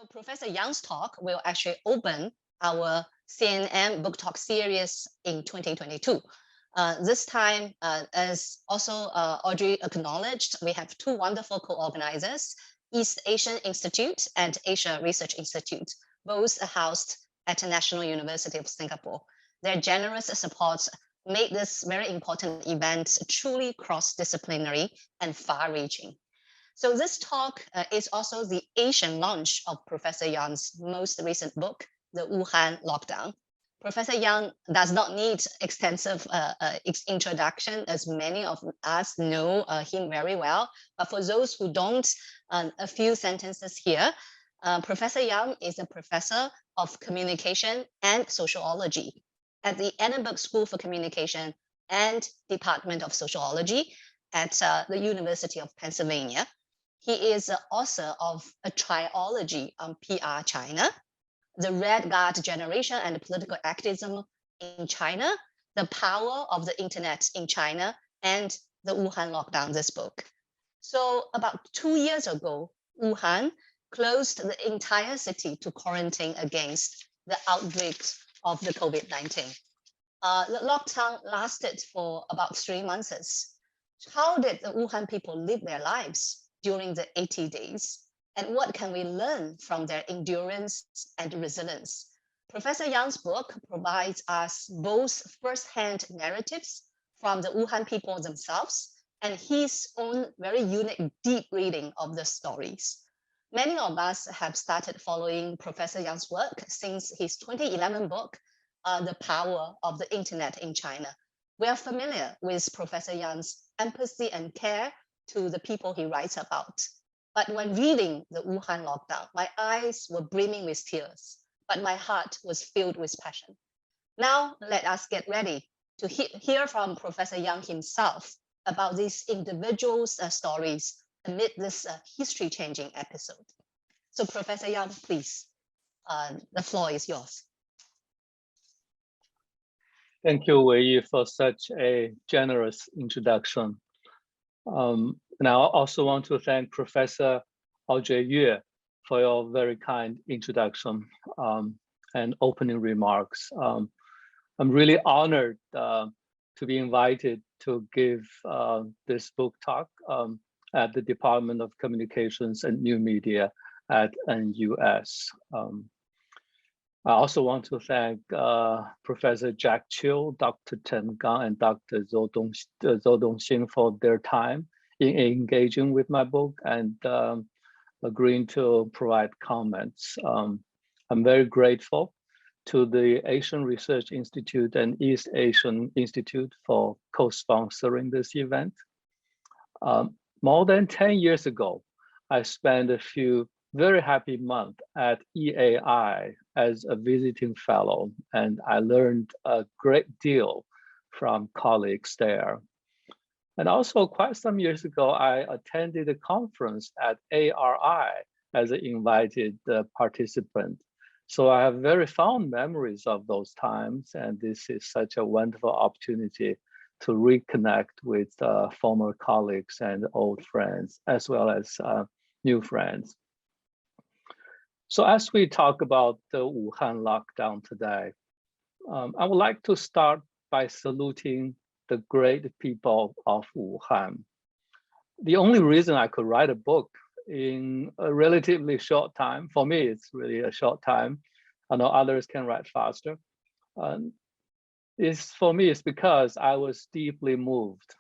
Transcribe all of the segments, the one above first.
Professor Yang's talk will actually open our CNN book talk series in 2022. This time, as also Audrey acknowledged, we have two wonderful co-organizers, East Asian Institute and Asia Research Institute, both housed at the National University of Singapore. Their generous support made this very important event truly cross-disciplinary and far-reaching. So this talk is also the Asian launch of Professor Yang's most recent book, The Wuhan Lockdown. Professor Yang does not need extensive introduction, as many of us know him very well. But for those who don't, a few sentences here. Professor Yang is a professor of communication and sociology at the Annenberg School for Communication and Department of Sociology at the University of Pennsylvania. He is the author of a trilogy on PR China, The Red Guard Generation and Political Activism in China, The Power of the Internet in China, and The Wuhan Lockdown, this book. So about 2 years ago, Wuhan closed the entire city to quarantine against the outbreak of the COVID-19. The lockdown lasted for about 3 months. How did the Wuhan people live their lives during the 80 days? And what can we learn from their endurance and resilience? Professor Yang's book provides us both first-hand narratives from the Wuhan people themselves and his own very unique deep reading of the stories. Many of us have started following Professor Yang's work since his 2011 book, The Power of the Internet in China. We are familiar with Professor Yang's empathy and care to the people he writes about. But when reading the Wuhan lockdown, my eyes were brimming with tears, but my heart was filled with passion. Now, let us get ready to hear from Professor Yang himself about these individuals' stories amid this history-changing episode. So Professor Yang, please, the floor is yours. Thank you, Wei, for such a generous introduction. And I also want to thank Professor Audrey Yue for your very kind introduction and opening remarks. I'm really honored to be invited to give this book talk at the Department of Communications and New Media at NUS. I also want to thank Professor Jack Chiu, Dr. Chen Gang, and Dr. Zhou Dongxin for their time in engaging with my book and agreeing to provide comments. I'm very grateful to the Asian Research Institute and East Asian Institute for co-sponsoring this event. More than 10 years ago, I spent a few very happy months at EAI as a visiting fellow, and I learned a great deal from colleagues there. And also quite some years ago, I attended a conference at ARI as an invited participant. So I have very fond memories of those times, and this is such a wonderful opportunity to reconnect with former colleagues and old friends, as well as new friends. So as we talk about the Wuhan lockdown today, I would like to start by saluting the great people of Wuhan. The only reason I could write a book in a relatively short time, for me, it's really a short time. I know others can write faster. For me, it's because I was deeply moved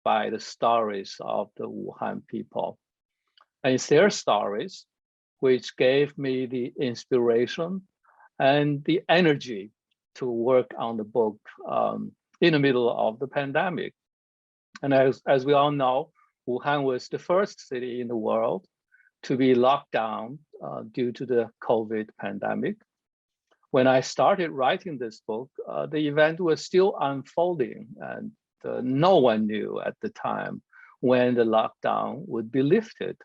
by the stories of the Wuhan people. And it's their stories which gave me the inspiration and the energy to work on the book in the middle of the pandemic. And as we all know, Wuhan was the first city in the world to be locked down due to the COVID pandemic. When I started writing this book, the event was still unfolding, and no one knew at the time when the lockdown would be lifted.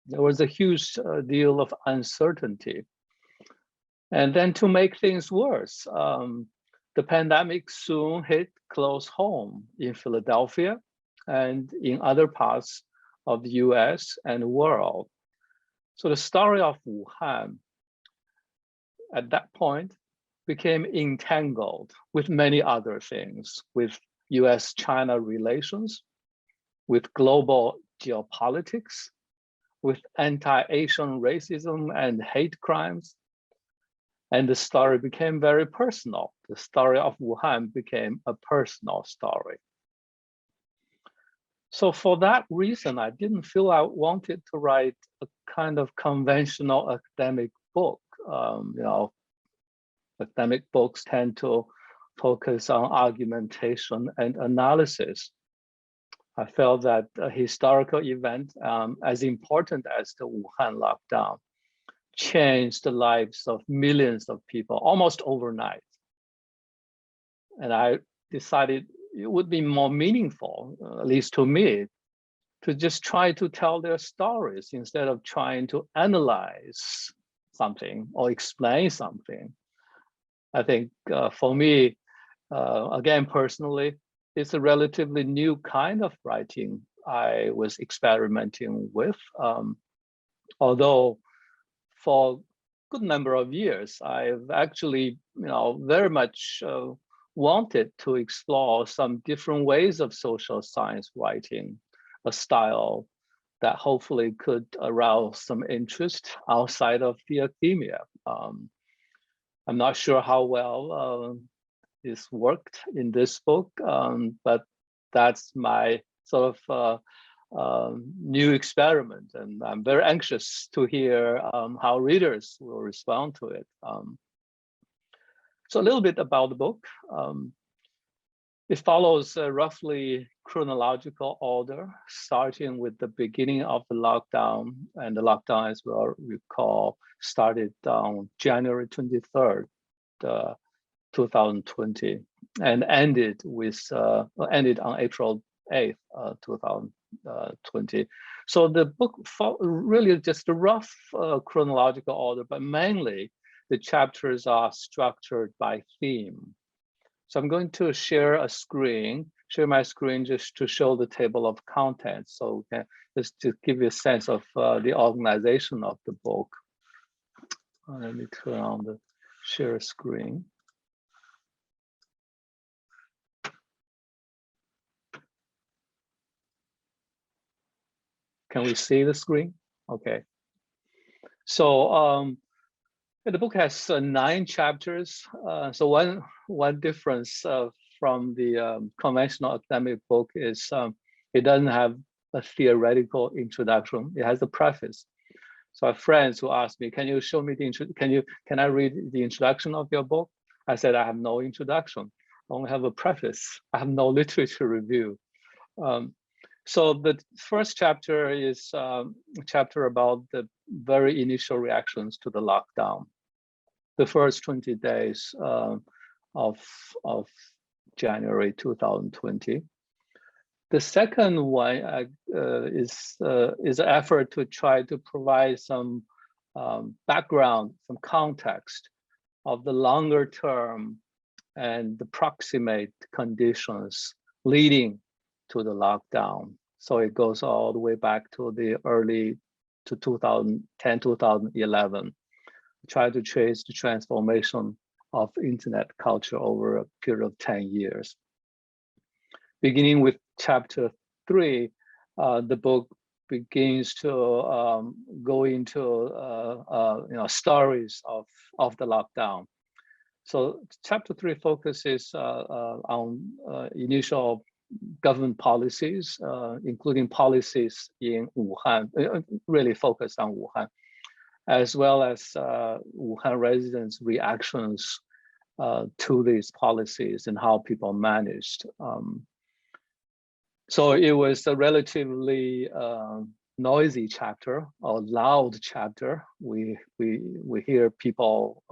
There was a huge deal of uncertainty. And then to make things worse, the pandemic soon hit close home in Philadelphia and in other parts of the US and the world. So the story of Wuhan at that point became entangled with many other things, with US-China relations, with global geopolitics, with anti-Asian racism and hate crimes. And the story became very personal. The story of Wuhan became a personal story. So for that reason, I didn't feel I wanted to write a kind of conventional academic book. Academic books tend to focus on argumentation and analysis. I felt that a historical event as important as the Wuhan lockdown changed the lives of millions of people almost overnight. And I decided it would be more meaningful, at least to me, to just try to tell their stories instead of trying to analyze something or explain something. I think for me, again, personally, it's a relatively new kind of writing I was experimenting with. Although for a good number of years, I've actually, very much wanted to explore some different ways of social science writing, a style that hopefully could arouse some interest outside of the academia. I'm not sure how well this worked in this book, but that's my sort of new experiment, and I'm very anxious to hear how readers will respond to it. So a little bit about the book. It follows a roughly chronological order, starting with the beginning of the lockdown, and the lockdown, as we all recall, started on January 23rd, 2020, and ended on April 8th, 2020. So the book really just a rough chronological order, but mainly the chapters are structured by theme. So I'm going to share my screen just to show the table of contents. So just to give you a sense of the organization of the book. Let me turn on the share screen. Can we see the screen? Okay. So the book has 9 chapters. So one difference from the conventional academic book is it doesn't have a theoretical introduction. It has a preface. So I have friends who ask me, "Can you show me can I read the introduction of your book?" I said, "I have no introduction. I only have a preface. I have no literature review." So the first chapter is a chapter about the very initial reactions to the lockdown, the first 20 days of January 2020. The second one is an effort to try to provide some background, some context of the longer term and the proximate conditions leading to the lockdown. So it goes all the way back to the early to 2010, 2011. Try to trace the transformation of internet culture over a period of 10 years. Beginning with chapter 3, the book begins to go into stories of the lockdown. So chapter 3 focuses on initial government policies, including policies in Wuhan, really focused on Wuhan, as well as Wuhan residents' reactions to these policies and how people managed. So it was a relatively noisy chapter, or loud chapter. We hear people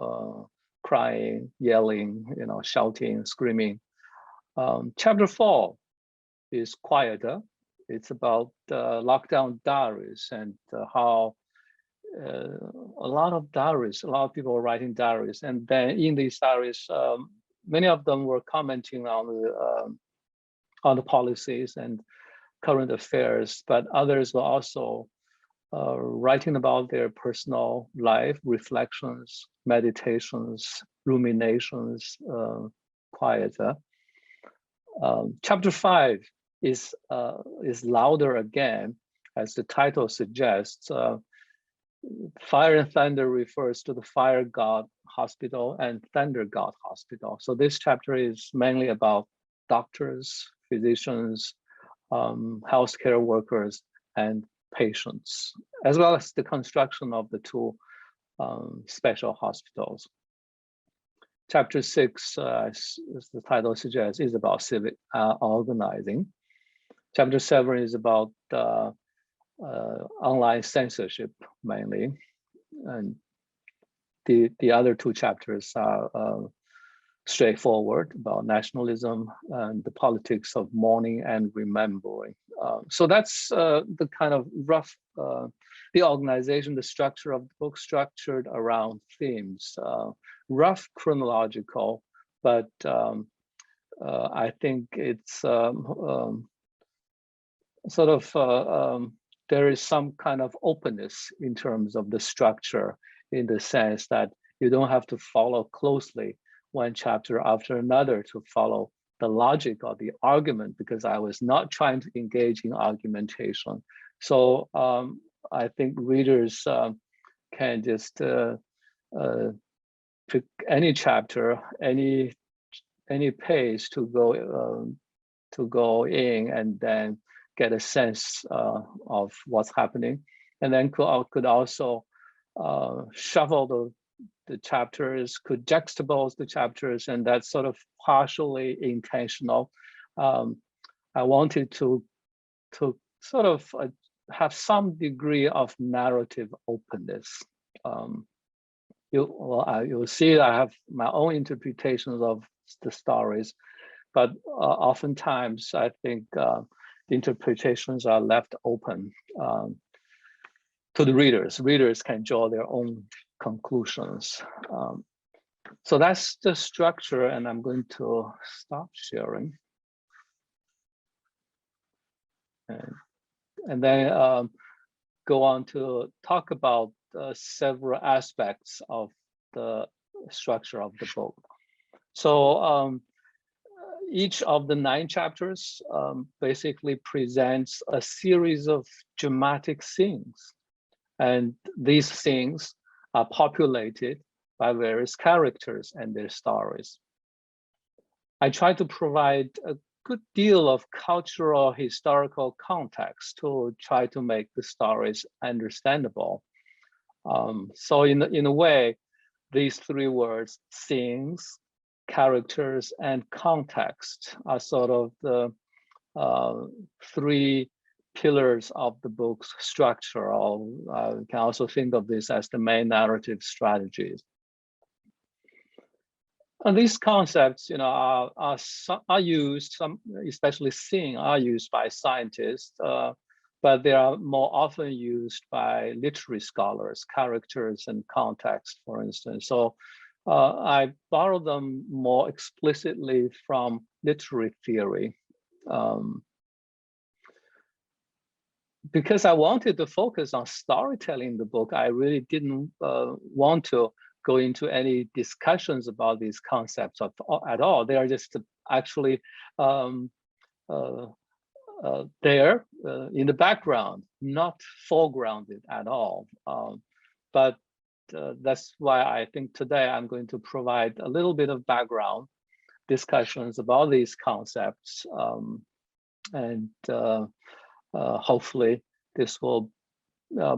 crying, yelling, shouting, screaming. Chapter 4 is quieter. It's about lockdown diaries and how a lot of people are writing diaries. And then in these diaries, many of them were commenting on the policies and current affairs, but others were also writing about their personal life, reflections, meditations, ruminations, quiet. Chapter 5 is louder again, as the title suggests. Fire and Thunder refers to the Fire God Hospital and Thunder God Hospital. So this chapter is mainly about doctors, physicians, healthcare workers, and patients, as well as the construction of the two special hospitals. Chapter 6, as the title suggests, is about civic organizing. Chapter 7 is about online censorship mainly, and the other two chapters are straightforward about nationalism and the politics of mourning and remembering. So that's the kind of rough, the organization, the structure of the book, structured around themes, rough chronological, but I think it's sort of, there is some kind of openness in terms of the structure, in the sense that you don't have to follow closely one chapter after another to follow the logic or the argument, because I was not trying to engage in argumentation. So I think readers can just pick any chapter, any page to go in, and then get a sense of what's happening, and then could also shuffle the chapters, could juxtapose the chapters, and that's sort of partially intentional. I wanted to sort of have some degree of narrative openness. You'll see I have my own interpretations of the stories, but oftentimes I think the interpretations are left open to the readers. Readers can draw their own conclusions. So that's the structure, and I'm going to stop sharing. And then go on to talk about several aspects of the structure of the book. So each of the 9 chapters basically presents a series of dramatic scenes. And these scenes are populated by various characters and their stories. I try to provide a good deal of cultural historical context to try to make the stories understandable. So in a way, these 3 words, scenes, characters, and context, are sort of the 3 pillars of the book's structure. Or you can also think of this as the main narrative strategies. And these concepts, are used, some, especially scene, are used by scientists, but they are more often used by literary scholars, characters and context, for instance. So I borrow them more explicitly from literary theory. Because I wanted to focus on storytelling in the book, I really didn't want to go into any discussions about these concepts at all. They are just actually there in the background, not foregrounded at all. But that's why I think today I'm going to provide a little bit of background discussions about these concepts, and hopefully this will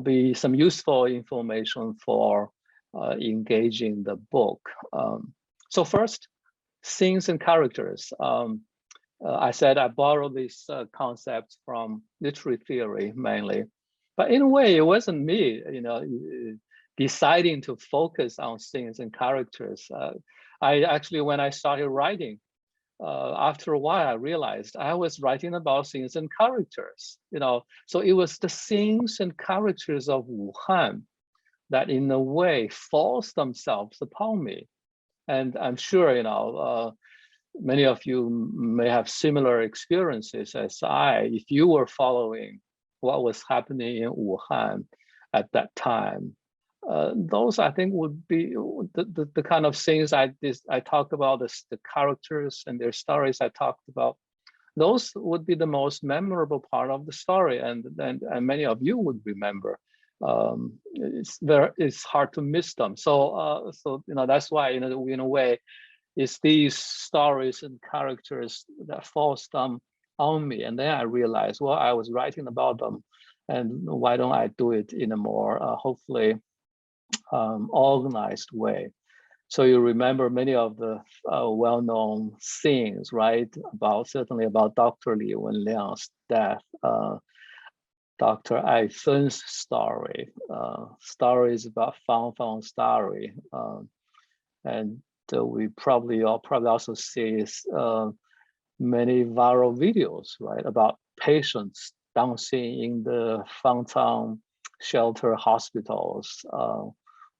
be some useful information for engaging the book. So first, scenes and characters. I said I borrowed these concepts from literary theory mainly, but in a way it wasn't me, deciding to focus on scenes and characters. I actually, when I started writing, after a while, I realized I was writing about scenes and characters, so it was the scenes and characters of Wuhan that in a way forced themselves upon me. And I'm sure, many of you may have similar experiences as I. If you were following what was happening in Wuhan, at that time. Those I think would be the kind of things I talked about, the characters and their stories I talked about. Those would be the most memorable part of the story, and many of you would remember. It's hard to miss them. So that's why in a way, it's these stories and characters that forced them on me, and then I realized, well, I was writing about them, and why don't I do it in a more hopefully organized way. So you remember many of the well-known scenes, right? Certainly about Dr. Li Wenliang's death, Dr. Ai Fen's story, stories about Fang Fang's diary, and we probably also see many viral videos, right, about patients Dongxin in the Fangcang shelter hospitals,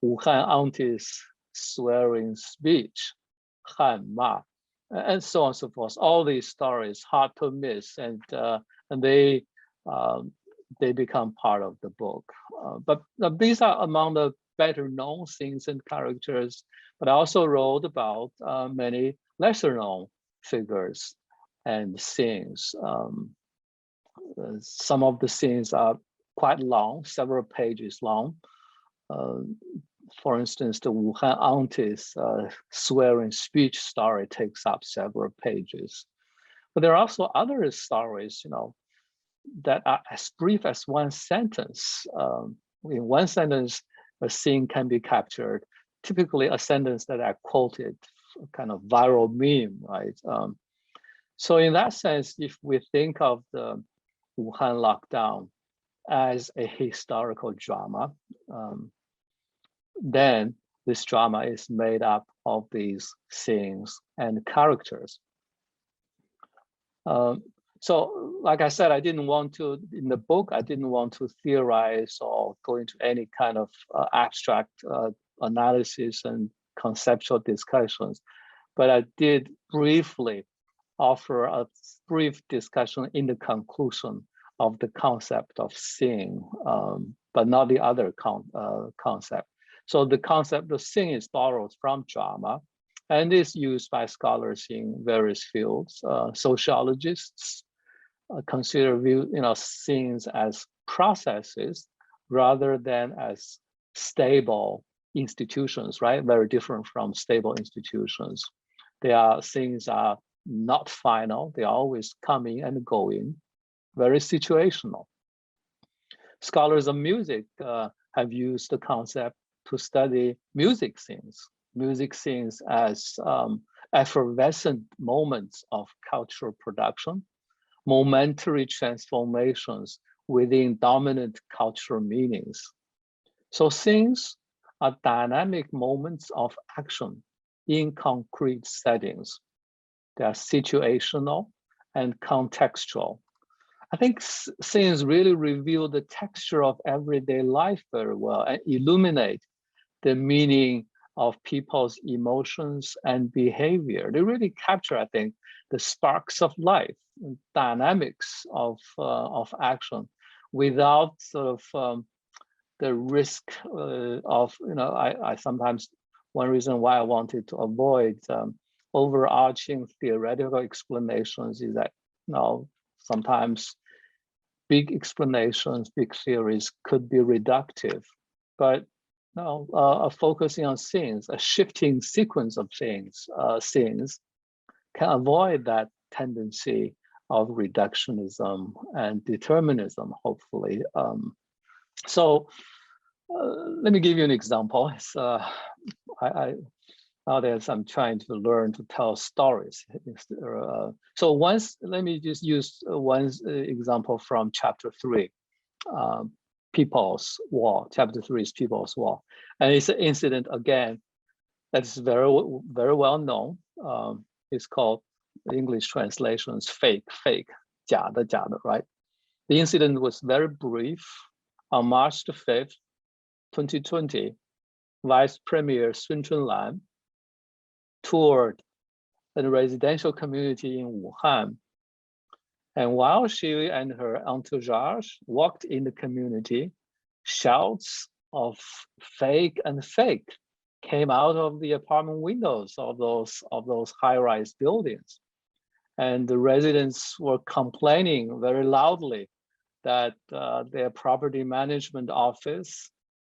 Wuhan aunties swearing speech, Han Ma, and so on and so forth. All these stories hard to miss, and they become part of the book. But these are among the better known things and characters. But I also wrote about many lesser known figures and scenes. Some of the scenes are quite long, several pages long. For instance, the Wuhan aunties swearing speech story takes up several pages. But there are also other stories, that are as brief as one sentence. In one sentence, a scene can be captured. Typically, a sentence that I quoted, kind of viral meme, right? So in that sense, if we think of the Wuhan lockdown as a historical drama, then this drama is made up of these scenes and characters. So like I said, in the book, I didn't want to theorize or go into any kind of abstract analysis and conceptual discussions, but I did briefly offer a brief discussion in the conclusion of the concept of seeing, but not the other concept. So the concept of seeing is borrowed from drama and is used by scholars in various fields. Sociologists consider scenes as processes rather than as stable institutions, right? Very different from stable institutions. Things are not final, they're always coming and going, very situational. Scholars of music have used the concept to study music scenes as effervescent moments of cultural production, momentary transformations within dominant cultural meanings. So scenes are dynamic moments of action in concrete settings. They are situational and contextual. I think scenes really reveal the texture of everyday life very well and illuminate the meaning of people's emotions and behavior. They really capture, I think, the sparks of life, and dynamics of action, without sort of the risk of, I sometimes, one reason why I wanted to avoid overarching theoretical explanations is that, sometimes big explanations, big theories could be reductive, but focusing on scenes, a shifting sequence of scenes can avoid that tendency of reductionism and determinism, hopefully. So let me give you an example. Nowadays I'm trying to learn to tell stories. So let me just use one example from chapter 3. People's War. Chapter 3 is People's War, and it's an incident again that's very well known. It's called, the English translation is fake, 假的, right? The incident was very brief. On March the 5th, 2020, Vice Premier Sun Chunlan toured a residential community in Wuhan. And while she and her entourage walked in the community, shouts of fake and fake came out of the apartment windows of those high-rise buildings. And the residents were complaining very loudly that their property management office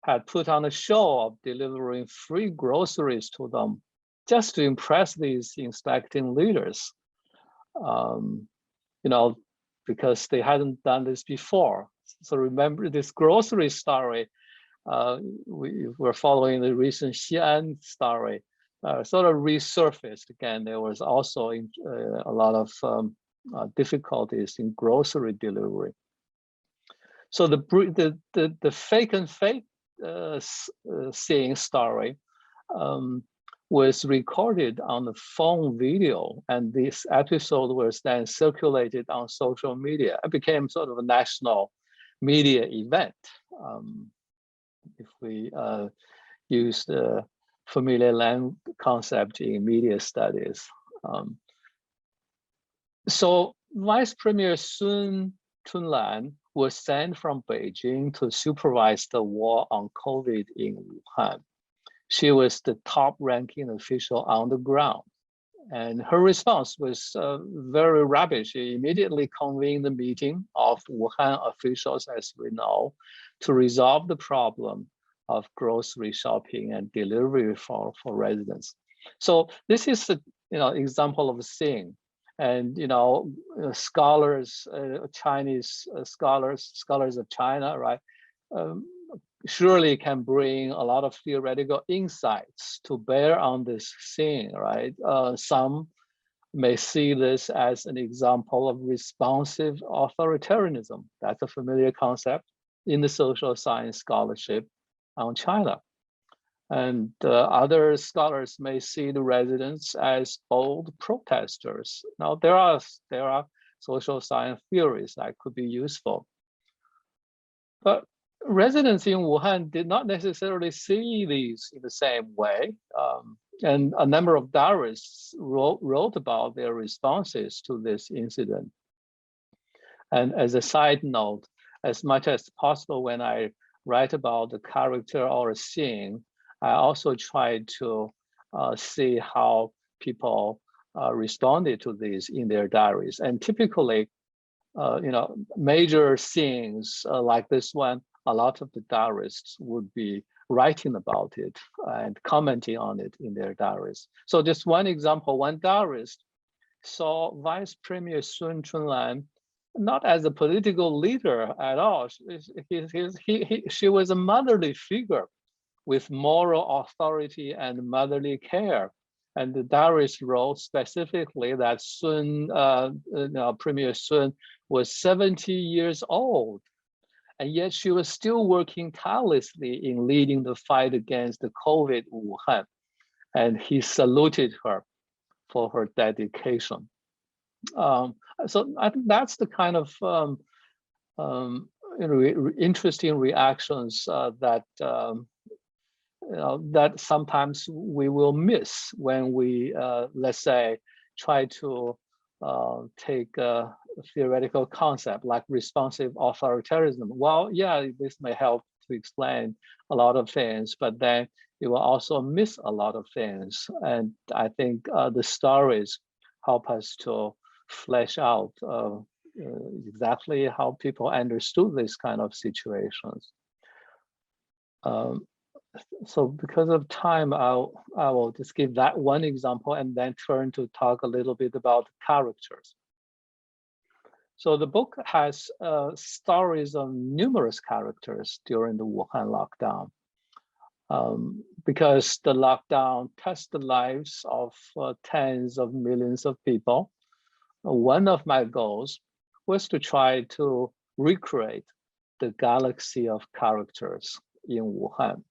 had put on a show of delivering free groceries to them just to impress these inspecting leaders, because they hadn't done this before. So remember this grocery story, we were following the recent Xi'an story, sort of resurfaced again. There was also a lot of difficulties in grocery delivery. So the fake and fake seeing story was recorded on the phone video, and this episode was then circulated on social media. It became sort of a national media event. If we use the familiar land concept in media studies. So Vice Premier Sun Chunlan was sent from Beijing to supervise the war on COVID in Wuhan. She was the top-ranking official on the ground, and her response was very rapid. She immediately convened the meeting of Wuhan officials, as we know, to resolve the problem of grocery shopping and delivery for residents. So this is an example of a thing. And scholars, Chinese scholars of China, right, surely can bring a lot of theoretical insights to bear on this thing, right? Some may see this as an example of responsive authoritarianism. That's a familiar concept in the social science scholarship on China. And other scholars may see the residents as bold protesters. Now, there are social science theories that could be useful. But residents in Wuhan did not necessarily see these in the same way. And a number of diarists wrote about their responses to this incident. And as a side note, as much as possible when I write about the character or a scene, I also try to see how people responded to these in their diaries. And typically, major scenes like this one, a lot of the diarists would be writing about it and commenting on it in their diaries. So just one example, one diarist saw Vice Premier Sun Chunlan not as a political leader at all. She was a motherly figure with moral authority and motherly care. And the diarist wrote specifically that Premier Sun was 70 years old, and yet she was still working tirelessly in leading the fight against the COVID Wuhan. And he saluted her for her dedication. So I think that's the kind of interesting reactions that that sometimes we will miss when we, let's say, try to take a theoretical concept like responsive authoritarianism. Well, yeah, this may help to explain a lot of things, but then it will also miss a lot of things. And I think the stories help us to flesh out exactly how people understood these kind of situations. So because of time, I will just give that one example and then turn to talk a little bit about characters. So the book has stories of numerous characters during the Wuhan lockdown. Because the lockdown tested the lives of tens of millions of people. One of my goals was to try to recreate the galaxy of characters in Wuhan.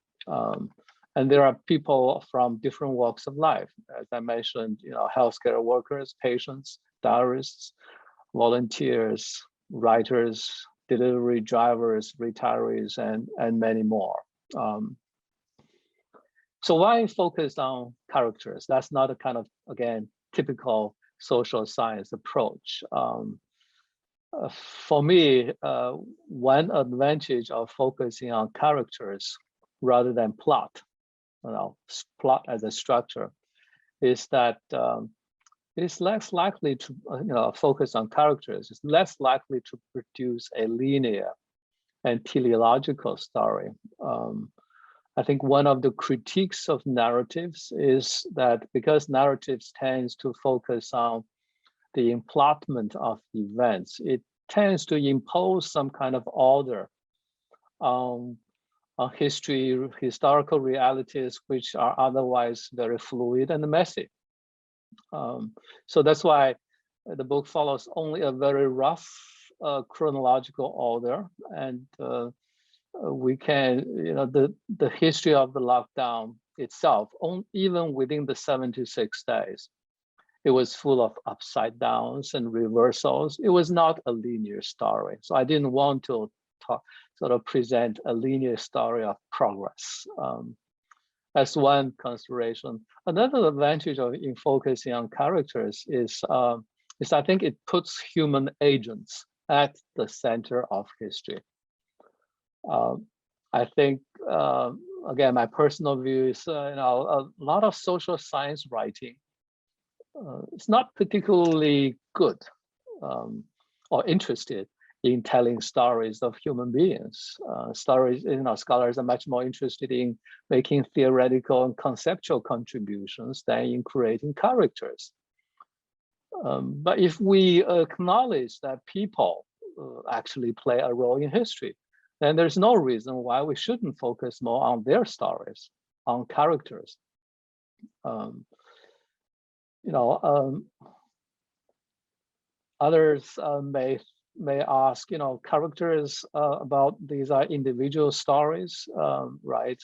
And there are people from different walks of life. As I mentioned, healthcare workers, patients, diarists, volunteers, writers, delivery drivers, retirees, and many more. So why focus on characters? That's not a kind of, again, typical social science approach. For me, one advantage of focusing on characters rather than plot, plot as a structure, is that it is less likely to focus on characters. It's less likely to produce a linear and teleological story. I think one of the critiques of narratives is that because narratives tends to focus on the implotment of events, it tends to impose some kind of order on history, historical realities, which are otherwise very fluid and messy. So that's why the book follows only a very rough chronological order, and we can, the history of the lockdown itself, even within the 76 days, it was full of upside downs and reversals. It was not a linear story. So I didn't want to sort of present a linear story of progress. As one consideration. Another advantage in focusing on characters is I think it puts human agents at the center of history. I think, again, my personal view is, a lot of social science writing, it's not particularly good or interested in telling stories of human beings. Scholars are much more interested in making theoretical and conceptual contributions than in creating characters. But if we acknowledge that people actually play a role in history, then there's no reason why we shouldn't focus more on their stories, on characters. Others may ask, characters about these are individual stories, right?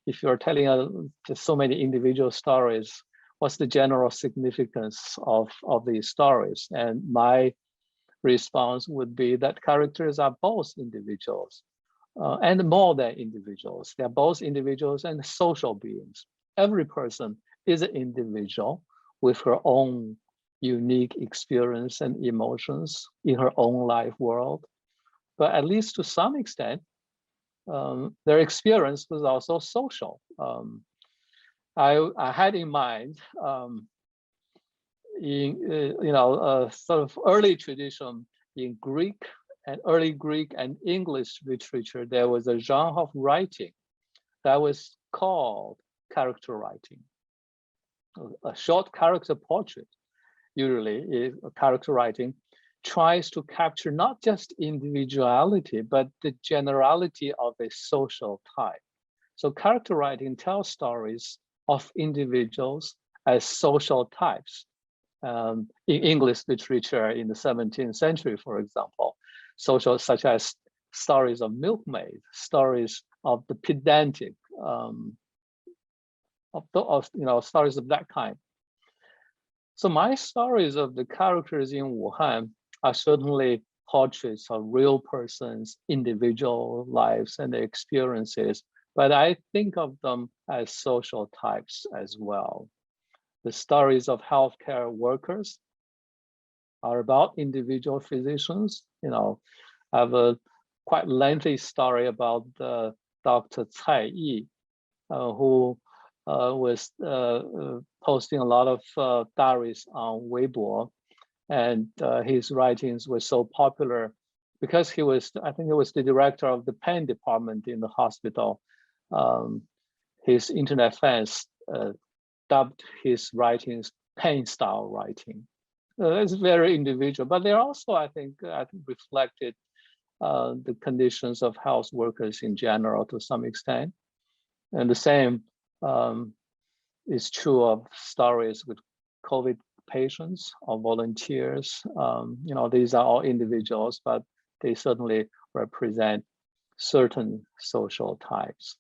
If you're telling just so many individual stories, what's the general significance of these stories? And my response would be that characters are both individuals and more than individuals. They're both individuals and social beings. Every person is an individual with her own unique experience and emotions in her own life world. But at least to some extent, their experience was also social. I had in mind in sort of early tradition in early Greek and English literature, there was a genre of writing that was called character writing. A short character portrait, usually character writing, tries to capture not just individuality, but the generality of a social type. So character writing tells stories of individuals as social types. In English literature in the 17th century, for example, social such as stories of milkmaid, stories of the pedantic, stories of that kind. So my stories of the characters in Wuhan are certainly portraits of real persons, individual lives and their experiences, but I think of them as social types as well. The stories of healthcare workers are about individual physicians. I have a quite lengthy story about Dr. Cai Yi, who was posting a lot of diaries on Weibo, and his writings were so popular because I think he was the director of the pain department in the hospital. His internet fans dubbed his writings pain style writing. It's very individual, but they're also, I think reflected the conditions of health workers in general to some extent. And the same is true of stories with COVID patients or volunteers. These are all individuals, but they certainly represent certain social types.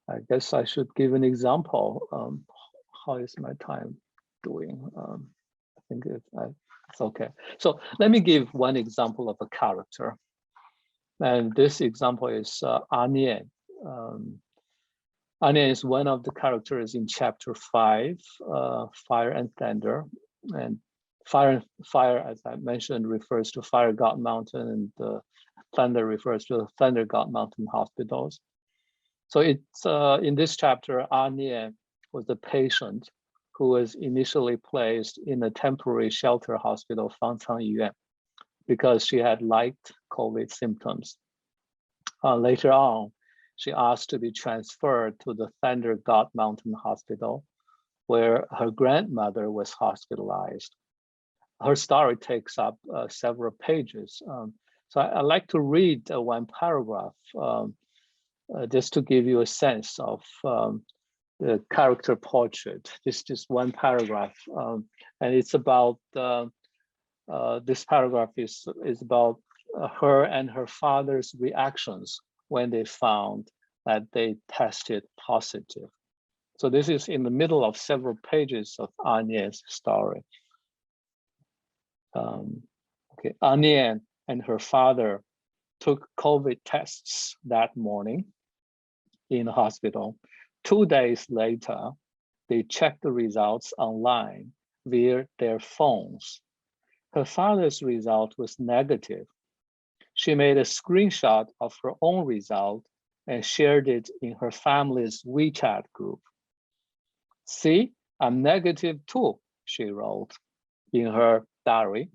I guess I should give an example. How is my time doing? I think it's okay. So let me give one example of a character. And this example is Anian. Anian is one of the characters in chapter 5, Fire and Thunder. And Fire, as I mentioned, refers to Fire God Mountain, and thunder refers to the Thunder God Mountain hospitals. So it's in this chapter, Anian was the patient who was initially placed in a temporary shelter hospital, Fangcang Yuan, because she had light COVID symptoms. Later on, she asked to be transferred to the Thunder God Mountain Hospital, where her grandmother was hospitalized. Her story takes up several pages. So I'd like to read one paragraph just to give you a sense of the character portrait. Just one paragraph, and it's about this paragraph is about her and her father's reactions when they found that they tested positive. So this is in the middle of several pages of Anian's story. Okay, Anian and her father took COVID tests that morning in the hospital. 2 days later, they checked the results online via their phones. Her father's result was negative. She made a screenshot of her own result and shared it in her family's WeChat group. "See, I'm negative too," she wrote in her diary.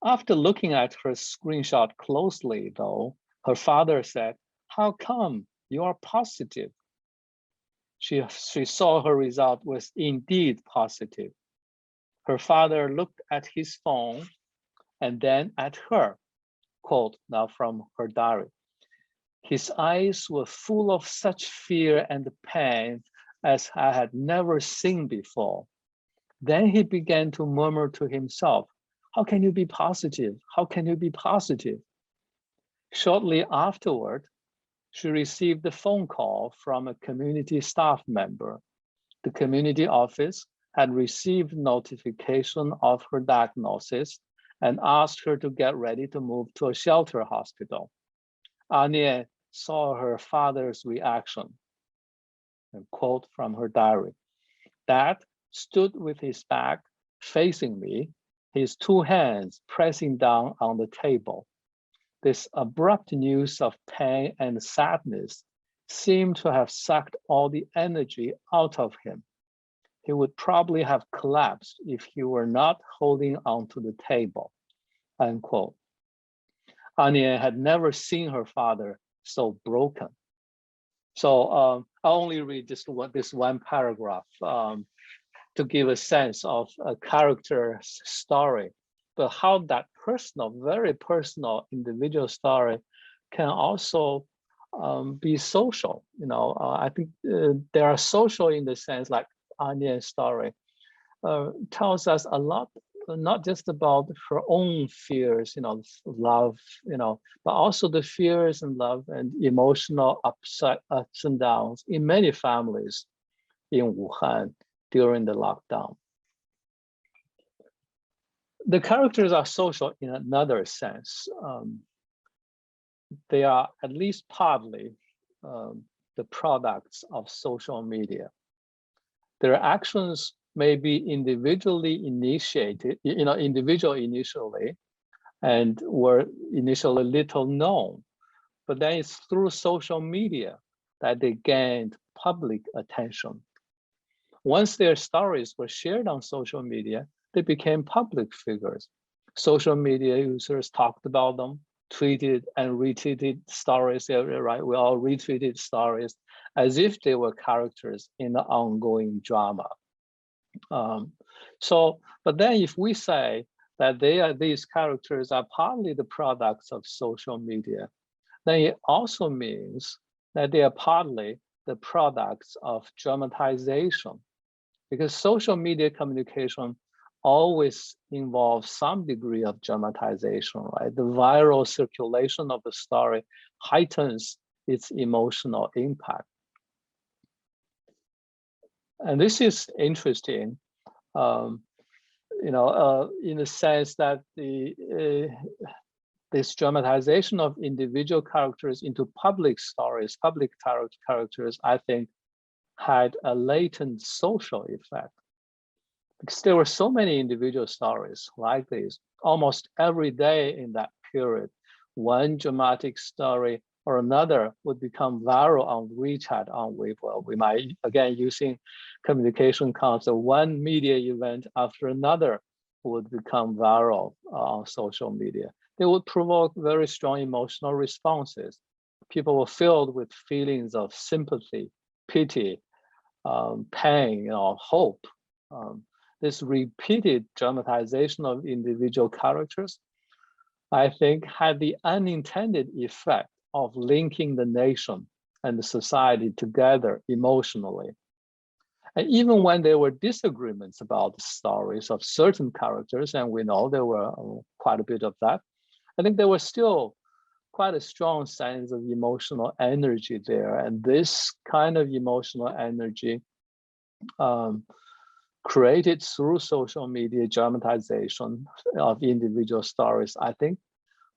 After looking at her screenshot closely, though, her father said, "How come you are positive?" She saw her result was indeed positive. Her father looked at his phone and then at her, quote now from her diary. "His eyes were full of such fear and pain as I had never seen before. Then he began to murmur to himself, 'How can you be positive? How can you be positive?' Shortly afterward, she received a phone call from a community staff member. The community office had received notification of her diagnosis and asked her to get ready to move to a shelter hospital. Anian saw her father's reaction, and quote from her diary. Dad stood with his back facing me, his 2 hands pressing down on the table. This abrupt news of pain and sadness seemed to have sucked all the energy out of him. He would probably have collapsed if he were not holding onto the table," unquote. Anian had never seen her father so broken. So I'll only read this one paragraph to give a sense of a character's story, but how that personal, very personal individual story can also be social. I think they are social in the sense like Anian's story tells us a lot, not just about her own fears, love, but also the fears and love and emotional ups and downs in many families in Wuhan during the lockdown. The characters are social in another sense. They are at least partly the products of social media. Their actions may be individually initiated, individual initially, and were initially little known, but then it's through social media that they gained public attention. Once their stories were shared on social media, they became public figures. Social media users talked about them, tweeted and retweeted stories, right? We all retweeted stories as if they were characters in the ongoing drama. But then if we say that these characters are partly the products of social media, then it also means that they are partly the products of dramatization, because social media communication always involves some degree of dramatization, right? The viral circulation of the story heightens its emotional impact. And this is interesting, in the sense that this dramatization of individual characters into public stories, public characters, I think, had a latent social effect. because there were so many individual stories like this almost every day in that period. One dramatic story or another would become viral on WeChat, on Weibo. We might, again, using communication concept, one media event after another would become viral on social media. They would provoke very strong emotional responses. People were filled with feelings of sympathy, pity, pain, hope. This repeated dramatization of individual characters, I think, had the unintended effect of linking the nation and the society together emotionally. And even when there were disagreements about the stories of certain characters, and we know there were quite a bit of that, I think there was still quite a strong sense of emotional energy there. And this kind of emotional energy created through social media dramatization of individual stories, I think,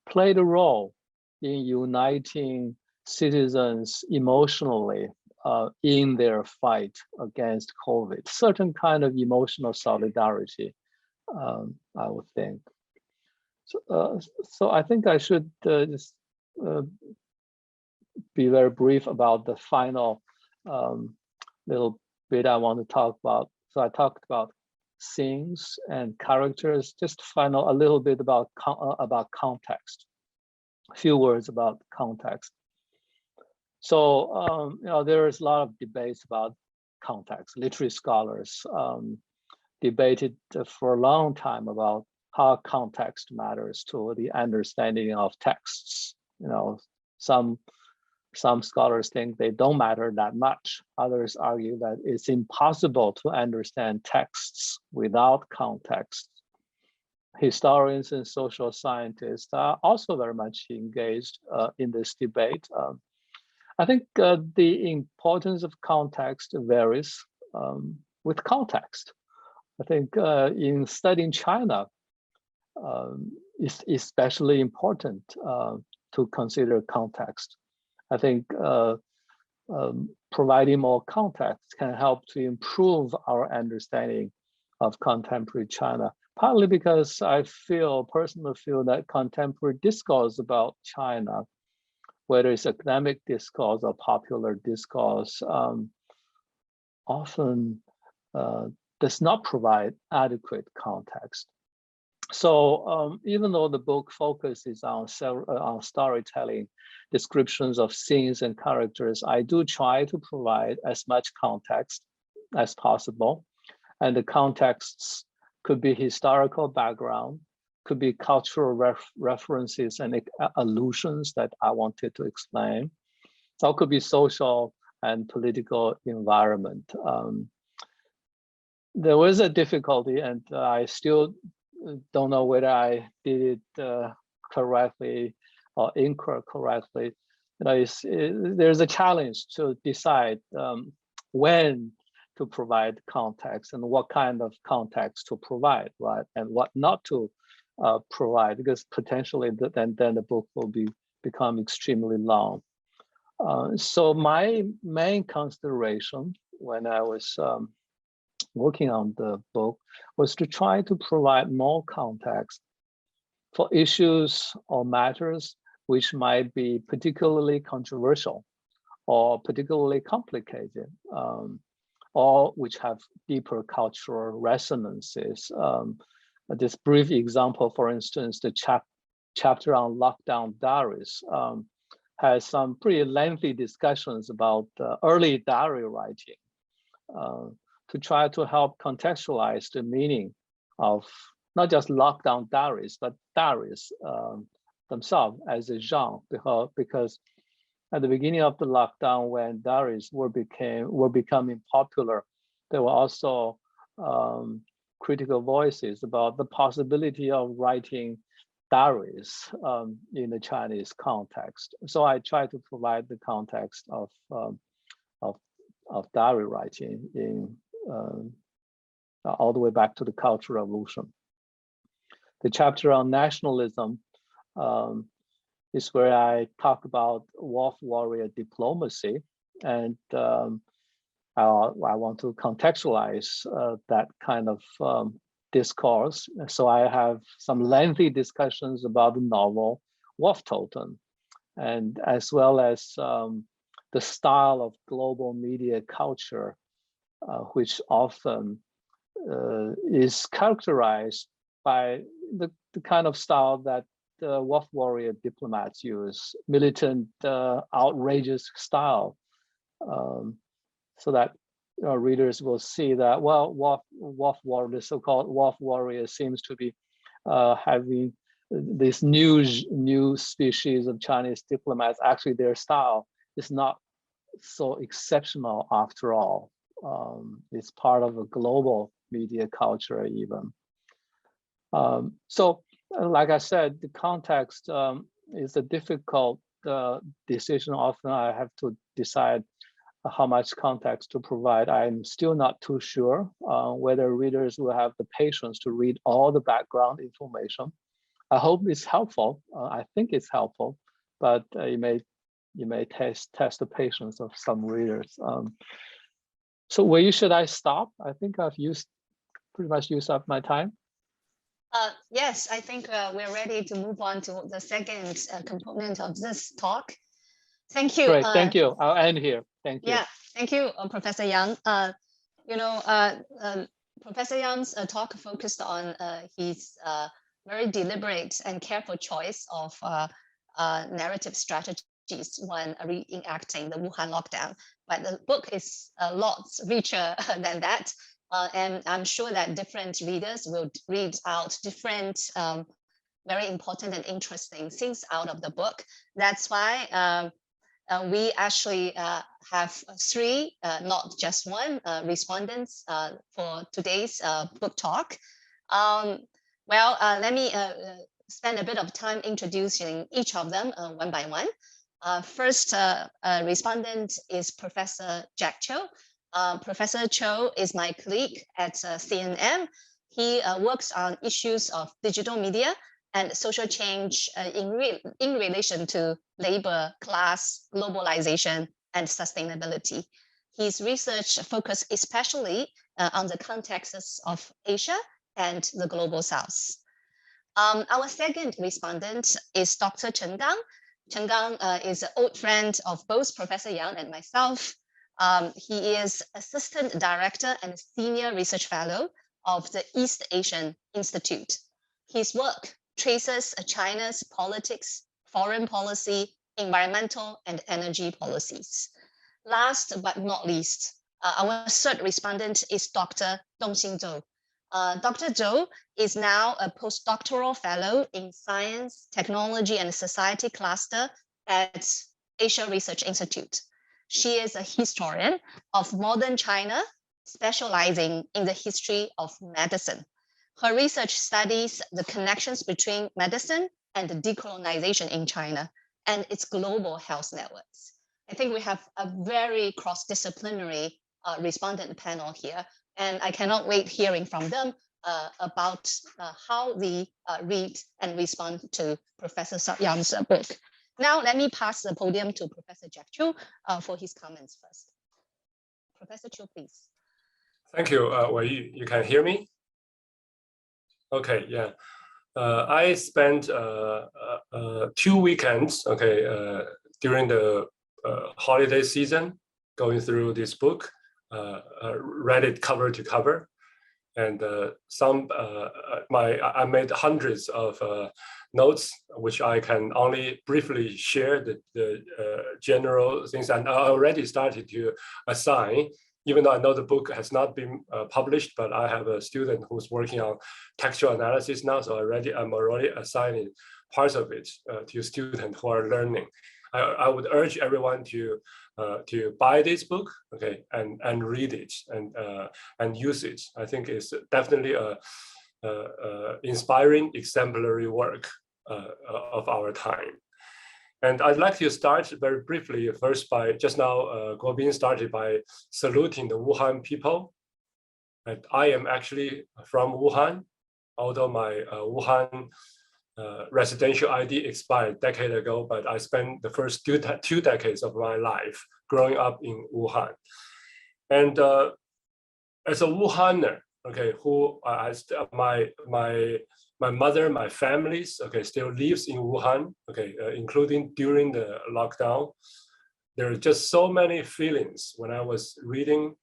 played a role in uniting citizens emotionally in their fight against COVID. Certain kind of emotional solidarity, I would think. So I think I should just be very brief about the final little bit I want to talk about. So I talked about scenes and characters. Just final a little bit about context. A few words about context. So there is a lot of debates about context. Literary scholars debated for a long time about how context matters to the understanding of texts. Some scholars think they don't matter that much. Others argue that it's impossible to understand texts without context. Historians and social scientists are also very much engaged in this debate. I think the importance of context varies with context. I think in studying China, it's especially important to consider context. I think providing more context can help to improve our understanding of contemporary China, partly because I personally feel that contemporary discourse about China, whether it's academic discourse or popular discourse, often does not provide adequate context. So even though the book focuses on storytelling, descriptions of scenes and characters, I do try to provide as much context as possible. And the contexts could be historical background, could be cultural references and allusions that I wanted to explain. So it could be social and political environment. There was a difficulty, and I still don't know whether I did it correctly or incorrectly. There's a challenge to decide when to provide context and what kind of context to provide, right? And what not to provide, because potentially then the book will become extremely long. So my main consideration when I was working on the book was to try to provide more context for issues or matters which might be particularly controversial or particularly complicated, or which have deeper cultural resonances. This brief example, for instance, the chapter on lockdown diaries has some pretty lengthy discussions about early diary writing, to try to help contextualize the meaning of not just lockdown diaries, but diaries themselves as a genre, because at the beginning of the lockdown, when diaries were becoming popular, there were also critical voices about the possibility of writing diaries in the Chinese context. So I try to provide the context of diary writing in all the way back to the Cultural Revolution. The chapter on nationalism is where I talk about wolf warrior diplomacy, and I want to contextualize that kind of discourse. So I have some lengthy discussions about the novel Wolf Totem, and as well as the style of global media culture, which often is characterized by the kind of style that wolf warrior diplomats use, militant, outrageous style, so that readers will see that, well, wolf warrior, the so-called wolf warrior seems to be having this new species of Chinese diplomats. Actually, their style is not so exceptional after all. It's part of a global media culture even. So, like I said, the context is a difficult decision. Often I have to decide how much context to provide. I'm still not too sure whether readers will have the patience to read all the background information. I hope it's helpful. I think it's helpful, but you may test the patience of some readers. So where should I stop? I think I've pretty much used up my time. Yes, I think we're ready to move on to the second component of this talk. Thank you. Great, thank you. I'll end here. Thank you. Yeah, thank you, Professor Yang. Professor Yang's talk focused on his very deliberate and careful choice of narrative strategies when reenacting the Wuhan lockdown. But the book is a lot richer than that. And I'm sure that different readers will read out different very important and interesting things out of the book. That's why we actually have three, not just one, respondents for today's book talk. Let me spend a bit of time introducing each of them one by one. First respondent is Professor Jack Cho. Professor Cho is my colleague at CNM. He works on issues of digital media and social change in relation to labor, class, globalization, and sustainability. His research focused especially on the contexts of Asia and the global South. Our second respondent is Dr. Chen Gang. Chen Gang is an old friend of both Professor Yang and myself. He is Assistant Director and Senior Research Fellow of the East Asian Institute. His work traces China's politics, foreign policy, environmental and energy policies. Last but not least, our third respondent is Dr. Dongxin Zhou. Dr. Zhou is now a postdoctoral fellow in Science, Technology and Society cluster at Asia Research Institute. She is a historian of modern China, specializing in the history of medicine. Her research studies the connections between medicine and decolonization in China and its global health networks. I think we have a very cross-disciplinary respondent panel here, and I cannot wait hearing from them about how they read and respond to Professor Yang's book. Now, let me pass the podium to Professor Jack Chu for his comments first. Professor Chu, please. Thank you. You can hear me? Okay, yeah. I spent 2 weekends, during the holiday season, going through this book, read it cover to cover, and I made hundreds of notes, which I can only briefly share the general things, and I already started to assign. Even though I know the book has not been published, but I have a student who's working on textual analysis now, so I'm already assigning parts of it to students who are learning. I would urge everyone to buy this book, and read it and use it. I think it's definitely a inspiring, exemplary work of our time. And I'd like to start very briefly first by just now, Guobing started by saluting the Wuhan people. And I am actually from Wuhan, although my Wuhan residential ID expired a decade ago, but I spent the first two decades of my life growing up in Wuhan. And as a Wuhaner, okay, who my mother, my families, okay, still lives in Wuhan, okay, including during the lockdown. There are just so many feelings when I was reading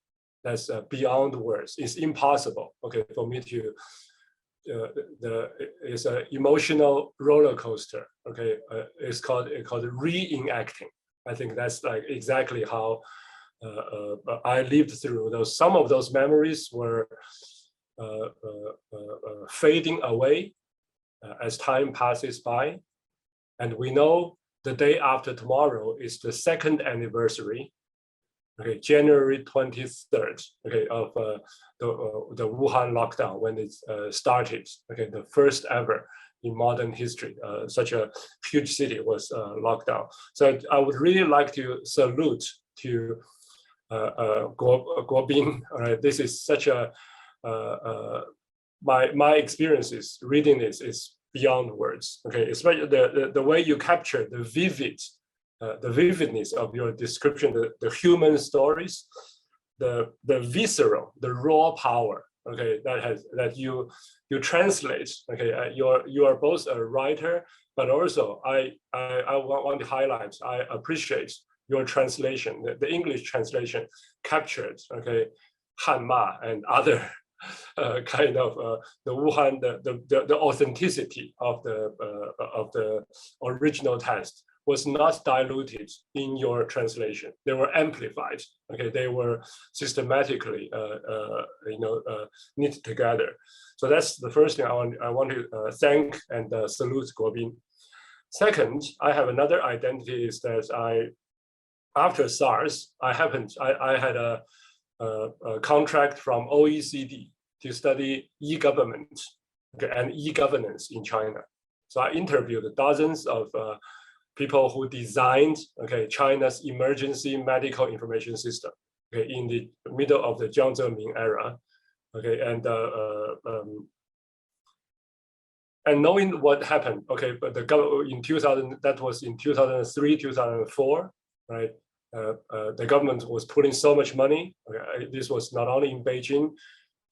that's beyond words. It's impossible, okay, for me to. It's an emotional roller coaster. Okay, it's called re-enacting. I think that's like exactly how I lived through those. Some of those memories were fading away as time passes by, and we know the day after tomorrow is the second anniversary. Okay, January 23rd. Okay, of the Wuhan lockdown when it started. Okay, the first ever in modern history. Such a huge city was locked down. So I would really like to salute to Guobing. All right, this is such a my experiences reading this is beyond words. Okay, especially the way you capture the vividness of your description, the human stories, the visceral, the raw power. Okay, that you translate. Okay, you are both a writer, but also I want to highlight. I appreciate your translation, the English translation captured. Okay, Hanma and other kind of the Wuhan, the authenticity of the original text was not diluted in your translation. They were amplified. Okay, they were systematically, knit together. So that's the first thing I want to thank and salute Guobing. Second, I have another identity is that after SARS, I had a contract from OECD to study e-government, okay, and e-governance in China. So I interviewed dozens of people who designed, okay, China's emergency medical information system, okay, in the middle of the Jiang Zemin era, okay, and knowing what happened, okay, but the government in 2000, that was in 2003, 2004, right? The government was putting so much money. Okay, this was not only in Beijing.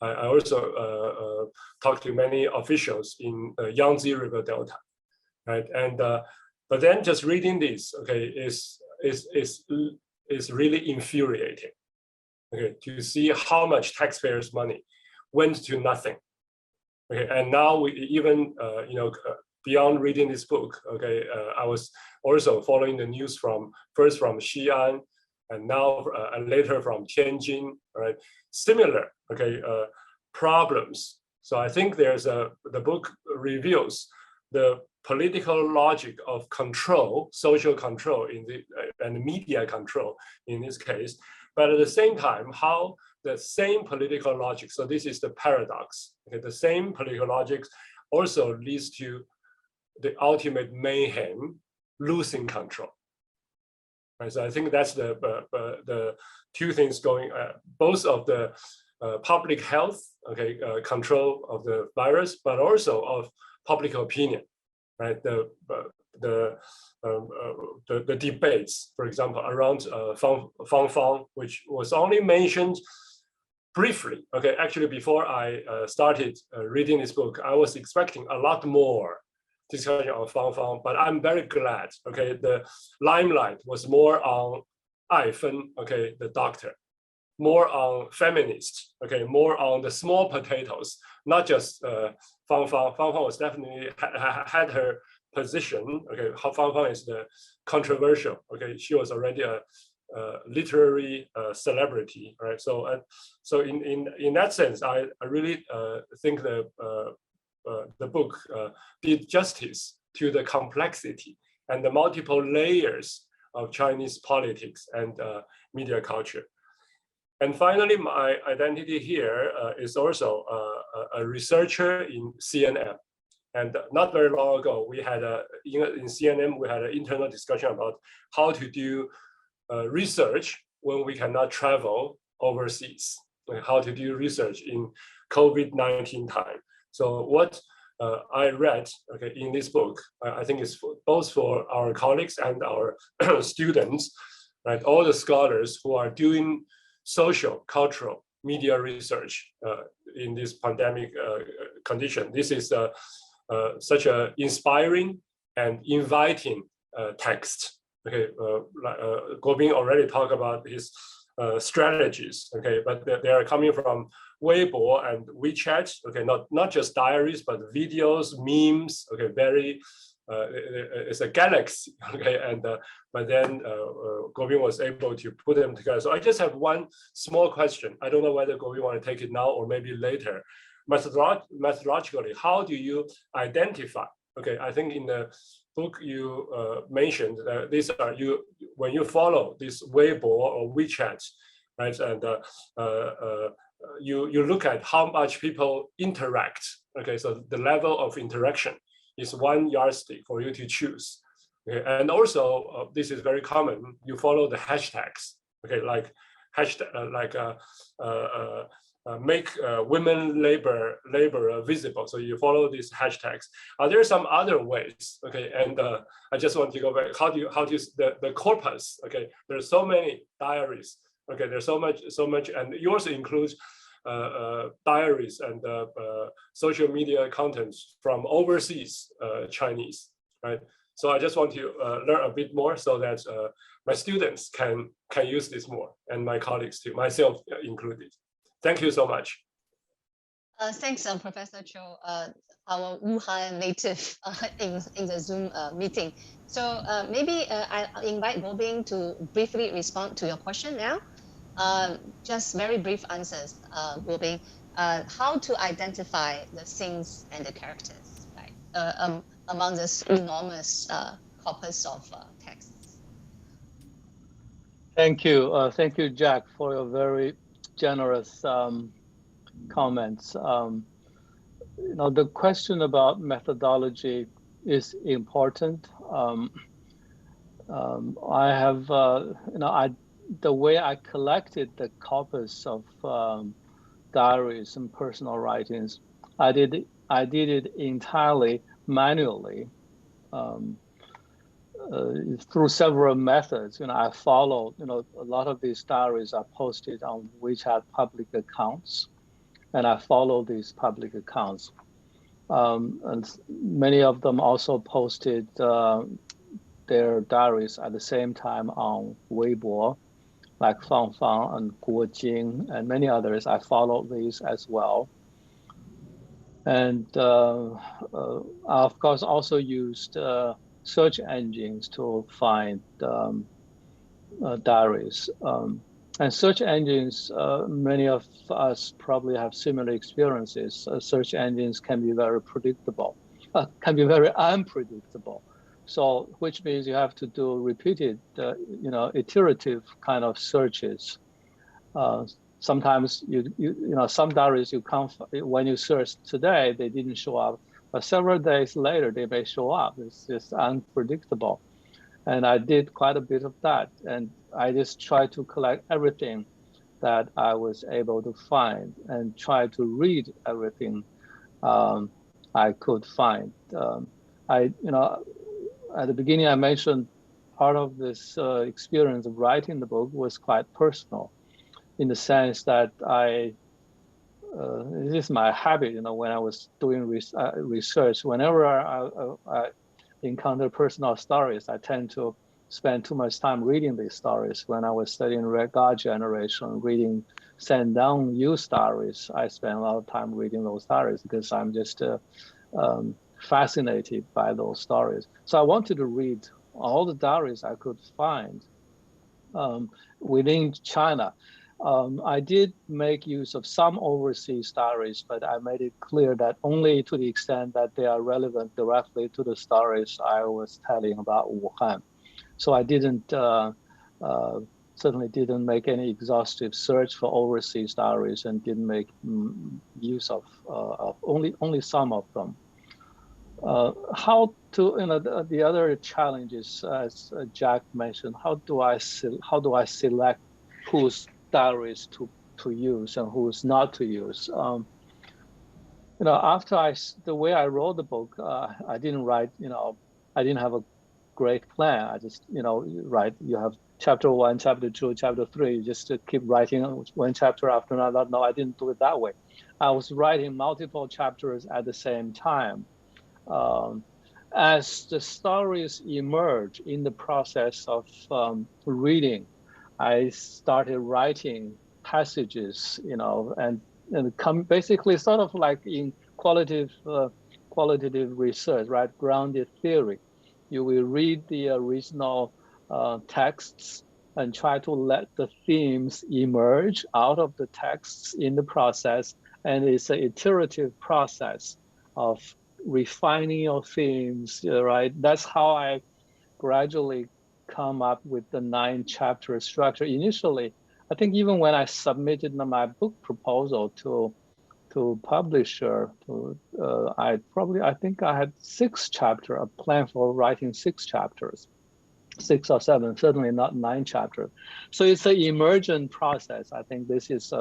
I also talked to many officials in Yangtze River Delta, right? And but then just reading this, okay, is really infuriating. Okay, to see how much taxpayers' money went to nothing. Okay, and now we even beyond reading this book, okay, I was also following the news first from Xi'an, and now later from Tianjin, right? Similar, okay, problems. So I think the book reveals the political logic of control, social control and media control in this case, but at the same time, how the same political logic, so this is the paradox, okay, the same political logic also leads to the ultimate mayhem, losing control. Right, so I think that's the two things going, both of the public health, okay, control of the virus, but also of public opinion, right? The debates, for example, around Fang, which was only mentioned briefly. Okay, actually, before I started reading this book, I was expecting a lot more discussion on Fang, but I'm very glad. Okay, the limelight was more on Ai Fen, okay, the doctor, more on feminists, okay, more on the small potatoes, not just Fang. Fang was definitely had her position. Okay, Fang is the controversial. Okay, she was already a literary celebrity, right? So, so in that sense, I really think the book did justice to the complexity and the multiple layers of Chinese politics and media culture. And finally, my identity here is also a researcher in CNN. And not very long ago, we had in CNN, we had an internal discussion about how to do research when we cannot travel overseas, like how to do research in COVID-19 time. So what I read, okay, in this book, I think it's both for our colleagues and our students, right? All the scholars who are doing social, cultural, media research in this pandemic condition. This is such an inspiring and inviting text. Okay, Guobing already talked about his strategies. Okay, but they are coming from Weibo and WeChat. Okay, not just diaries, but videos, memes. Okay, very. It's a galaxy. Okay, and but then Guobing was able to put them together. So I just have one small question. I don't know whether Guobing want to take it now or maybe later. Methodologically, how do you identify? Okay, I think in the book you mentioned these are when you follow this Weibo or WeChat, right? And you look at how much people interact. Okay, so the level of interaction is one yardstick for you to choose. Okay, and also this is very common. You follow the hashtags. Okay, like hashtag make women labor visible. So you follow these hashtags. Are there some other ways? Okay, and I just want to go back. How do you the corpus? Okay, there's so many diaries. Okay, there's so much, and yours includes diaries and social media contents from overseas Chinese, right? So I just want to learn a bit more so that my students can use this more, and my colleagues too, myself included. Thank you so much. Thanks, Professor Cho, our Wuhan native in the Zoom meeting. So maybe I'll invite Guobing to briefly respond to your question now. Just very brief answers, Guobing. How to identify the things and the characters, right? Among this enormous corpus of texts. Thank you, Jack, for your very generous comments. The question about methodology is important. I have, the way I collected the corpus of diaries and personal writings, I did it entirely manually through several methods. I followed, a lot of these diaries are posted on WeChat public accounts, and I follow these public accounts. And many of them also posted their diaries at the same time on Weibo, like Fang Fang and Guobing and many others. I followed these as well. And I, of course, also used search engines to find diaries. And search engines, many of us probably have similar experiences. Search engines can be very predictable, can be very unpredictable. So, which means you have to do repeated, iterative kind of searches. Sometimes some diaries you can't, when you search today, they didn't show up, but several days later they may show up. It's just unpredictable. And I did quite a bit of that. And I just tried to collect everything that I was able to find and try to read everything I could find. At the beginning, I mentioned part of this experience of writing the book was quite personal, in the sense that this is my habit, when I was doing research, whenever I encounter personal stories, I tend to spend too much time reading these stories. When I was studying God generation, reading Sandown Youth diaries, I spent a lot of time reading those diaries because I'm just fascinated by those stories. So I wanted to read all the diaries I could find within China. I did make use of some overseas diaries, but I made it clear that only to the extent that they are relevant directly to the stories I was telling about Wuhan. So I didn't, certainly didn't make any exhaustive search for overseas diaries and didn't make use of only some of them. How to, the other challenges, as Jack mentioned, how do I select whose diaries to use and who's not to use? After the way I wrote the book, I didn't write, I didn't have a great plan. I just, write, you have chapter 1, chapter 2, chapter 3, just to keep writing one chapter after another. No, I didn't do it that way. I was writing multiple chapters at the same time. As the stories emerge in the process of reading, I started writing passages, and come basically sort of like in qualitative research, right? Grounded theory. You will read the original texts and try to let the themes emerge out of the texts in the process. And it's an iterative process of refining your themes, right? That's how I gradually come up with the 9-chapter structure. Initially, I think even when I submitted my book proposal to publisher, I think I had 6 chapters, a plan for writing 6 chapters, 6 or 7, certainly not 9 chapters. So it's an emergent process. I think this is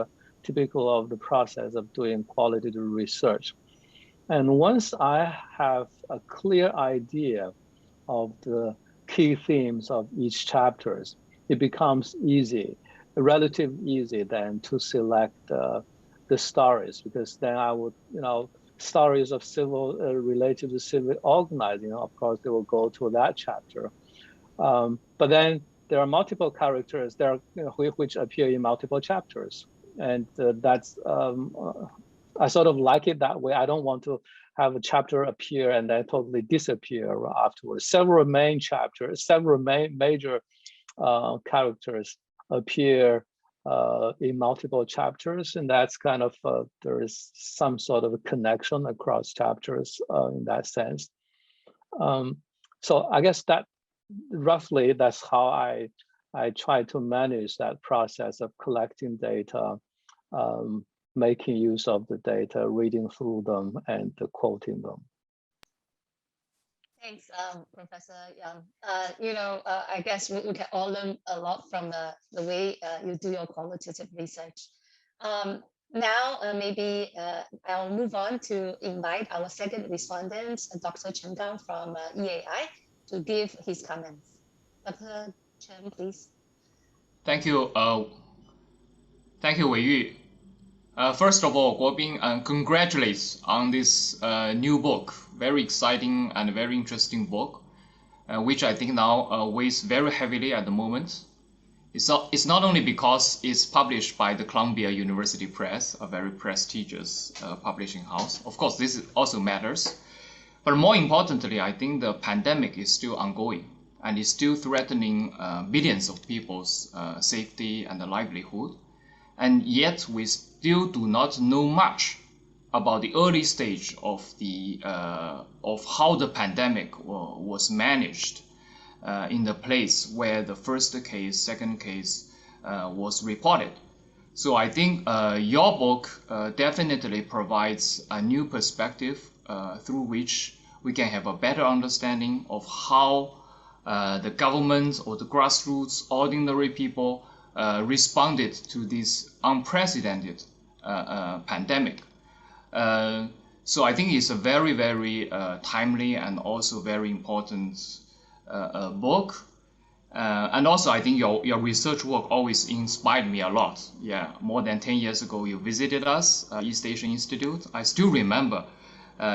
typical of the process of doing qualitative research. And once I have a clear idea of the key themes of each chapters, it becomes relatively easy then to select the stories, because then I would, stories of related to civil organizing, of course, they will go to that chapter. But then there are multiple characters there, which appear in multiple chapters. And that's, I sort of like it that way. I don't want to have a chapter appear and then totally disappear afterwards. Several major characters appear in multiple chapters, and that's kind of, there is some sort of a connection across chapters in that sense. So I guess that roughly that's how I try to manage that process of collecting data, making use of the data, reading through them, and quoting them. Thanks, Professor Yang. I guess we can all learn a lot from the way you do your qualitative research. Now, maybe I'll move on to invite our second respondent, Dr. Chen from EAI, to give his comments. Dr. Chen, please. Thank you. Thank you, Weiyu. First of all, Guobing, congratulations on this new book. Very exciting and very interesting book, which I think now weighs very heavily at the moment. It's not only because it's published by the Columbia University Press, a very prestigious publishing house. Of course, this also matters. But more importantly, I think the pandemic is still ongoing and is still threatening billions of people's safety and livelihood. And yet we still do not know much about the early stage of how the pandemic was managed in the place where the first case, second case was reported. So I think your book definitely provides a new perspective through which we can have a better understanding of how the government or the grassroots, ordinary people responded to this unprecedented pandemic. So I think it's a very, very timely and also very important book. And also I think your research work always inspired me a lot. Yeah, more than 10 years ago you visited us, East Asian Institute. I still remember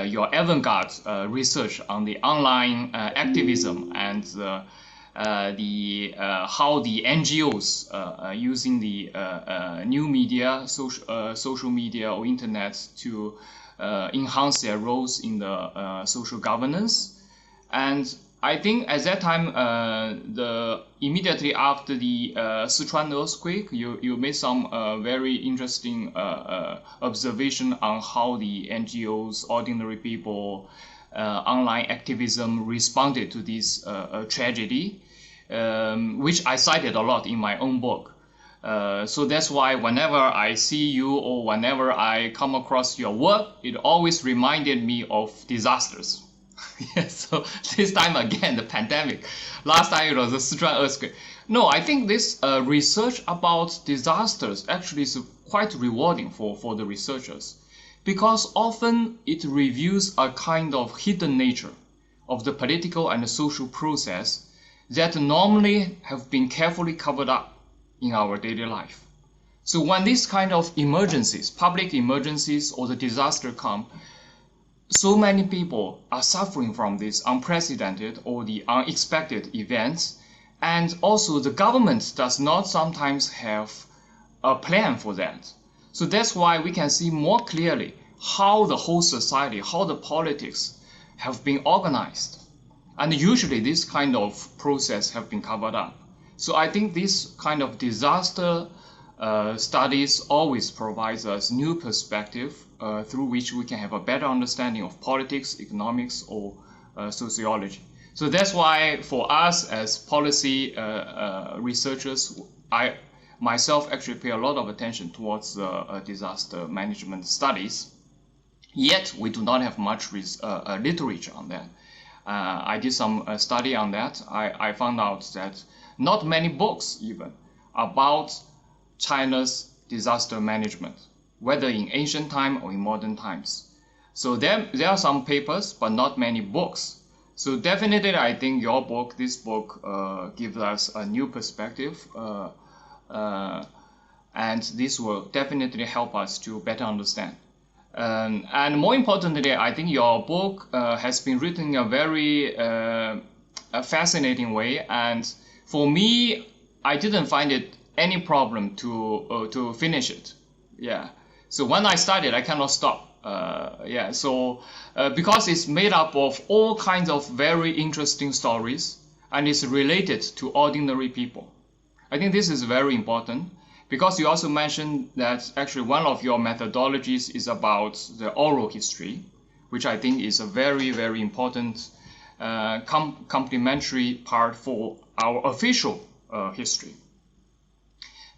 your avant-garde research on the online activism and how the NGOs using the new media, social media or internet to enhance their roles in the social governance. And I think at that time, immediately after the Sichuan earthquake, you made some very interesting observation on how the NGOs, ordinary people, online activism responded to this tragedy, which I cited a lot in my own book. So that's why whenever I see you or whenever I come across your work, it always reminded me of disasters. Yes, so this time again, the pandemic. Last time it was the Sichuan earthquake. No, I think this research about disasters actually is quite rewarding for the researchers, because often it reveals a kind of hidden nature of the political and the social process that normally have been carefully covered up in our daily life. So when these kind of emergencies, public emergencies or the disaster come, so many people are suffering from these unprecedented or the unexpected events, and also the government does not sometimes have a plan for that. So that's why we can see more clearly how the whole society, how the politics have been organized. And usually this kind of process have been covered up. So I think this kind of disaster studies always provides us new perspective through which we can have a better understanding of politics, economics, or sociology. So that's why for us as policy researchers, I myself actually pay a lot of attention towards disaster management studies. Yet we do not have much literature on that. I did some study on that. I found out that not many books even about China's disaster management, whether in ancient time or in modern times. So there are some papers, but not many books. So definitely I think your book, this book, gives us a new perspective, and this will definitely help us to better understand. And more importantly, I think your book has been written in a very fascinating way. And for me, I didn't find it any problem to finish it. Yeah. So when I started, I cannot stop. So because it's made up of all kinds of very interesting stories and it's related to ordinary people. I think this is very important. Because you also mentioned that actually one of your methodologies is about the oral history, which I think is a very, very important complementary part for our official history.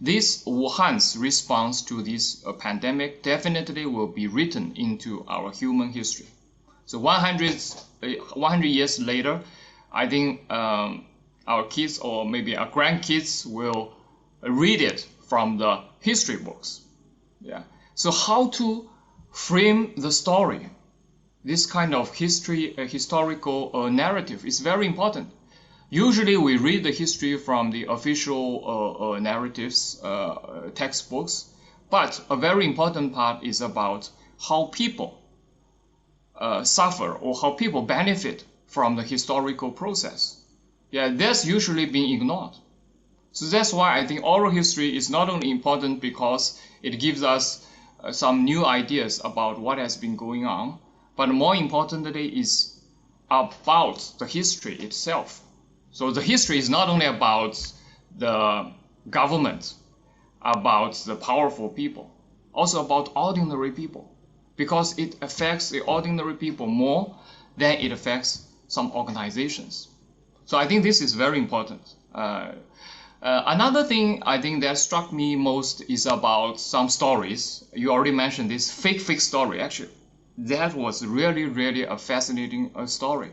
This Wuhan's response to this pandemic definitely will be written into our human history. So 100 years later, I think our kids or maybe our grandkids will read it from the history books. Yeah. So how to frame the story, this kind of historical narrative is very important. Usually we read the history from the official narratives, textbooks, but a very important part is about how people suffer or how people benefit from the historical process. Yeah, that's usually being ignored. So that's why I think oral history is not only important because it gives us some new ideas about what has been going on, but more importantly is about the history itself. So the history is not only about the government, about the powerful people, also about ordinary people, because it affects the ordinary people more than it affects some organizations. So I think this is very important. Another thing I think that struck me most is about some stories. You already mentioned this fake story. Actually, that was really a fascinating story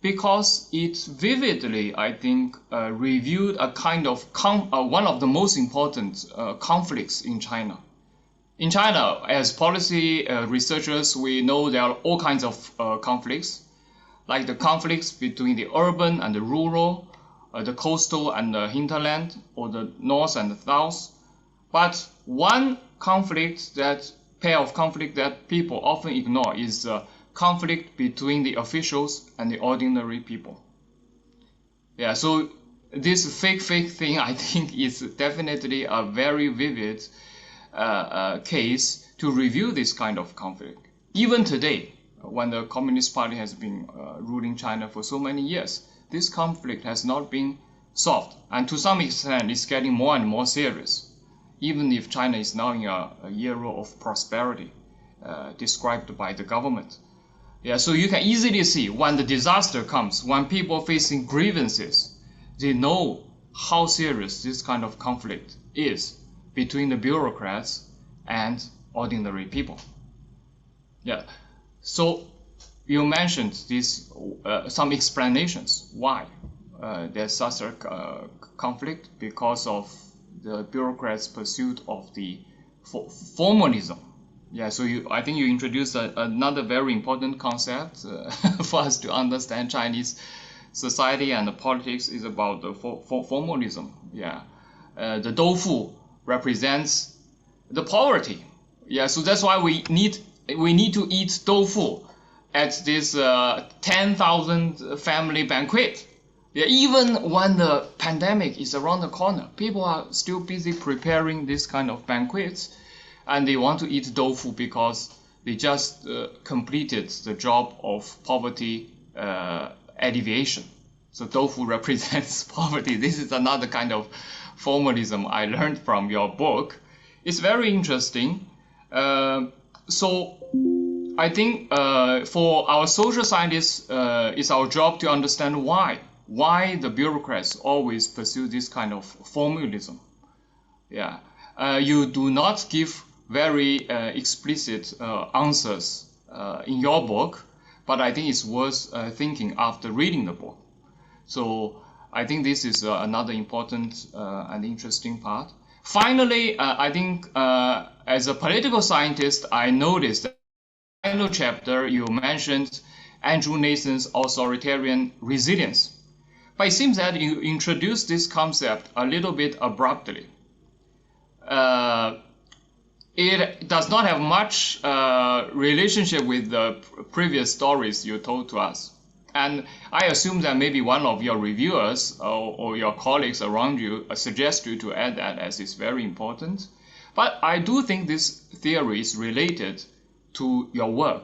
because it vividly, I think, reviewed a kind of one of the most important conflicts in China. In China, as policy researchers, we know there are all kinds of conflicts, like the conflicts between the urban and the rural, the coastal and the hinterland, or the north and the south. But one conflict pair of conflict that people often ignore is the conflict between the officials and the ordinary people. Yeah, so this fake thing, I think, is definitely a very vivid case to review this kind of conflict. Even today, when the Communist Party has been ruling China for so many years, this conflict has not been solved, and to some extent it's getting more and more serious, even if China is now in a era of prosperity described by the government. Yeah, so you can easily see when the disaster comes, when people facing grievances, they know how serious this kind of conflict is between the bureaucrats and ordinary people. Yeah, so you mentioned this, some explanations why there's such a conflict because of the bureaucrats' pursuit of the formalism. Yeah, so I think you introduced another very important concept for us to understand Chinese society and the politics is about the formalism. Yeah, the doufu represents the poverty. Yeah, so that's why we need to eat doufu at this 10,000 family banquet. Yeah, even when the pandemic is around the corner, people are still busy preparing this kind of banquets, and they want to eat doufu because they just completed the job of poverty alleviation. So doufu represents poverty. This is another kind of formalism I learned from your book. It's very interesting. So I think for our social scientists, it's our job to understand why the bureaucrats always pursue this kind of formalism. Yeah, you do not give very explicit answers in your book, but I think it's worth thinking after reading the book. So I think this is another important and interesting part. Finally, I think as a political scientist, I noticed that in the final chapter you mentioned Andrew Nason's authoritarian resilience. But it seems that you introduced this concept a little bit abruptly. It does not have much relationship with the previous stories you told to us. And I assume that maybe one of your reviewers or your colleagues around you suggest you to add that, as it's very important. But I do think this theory is related to your work.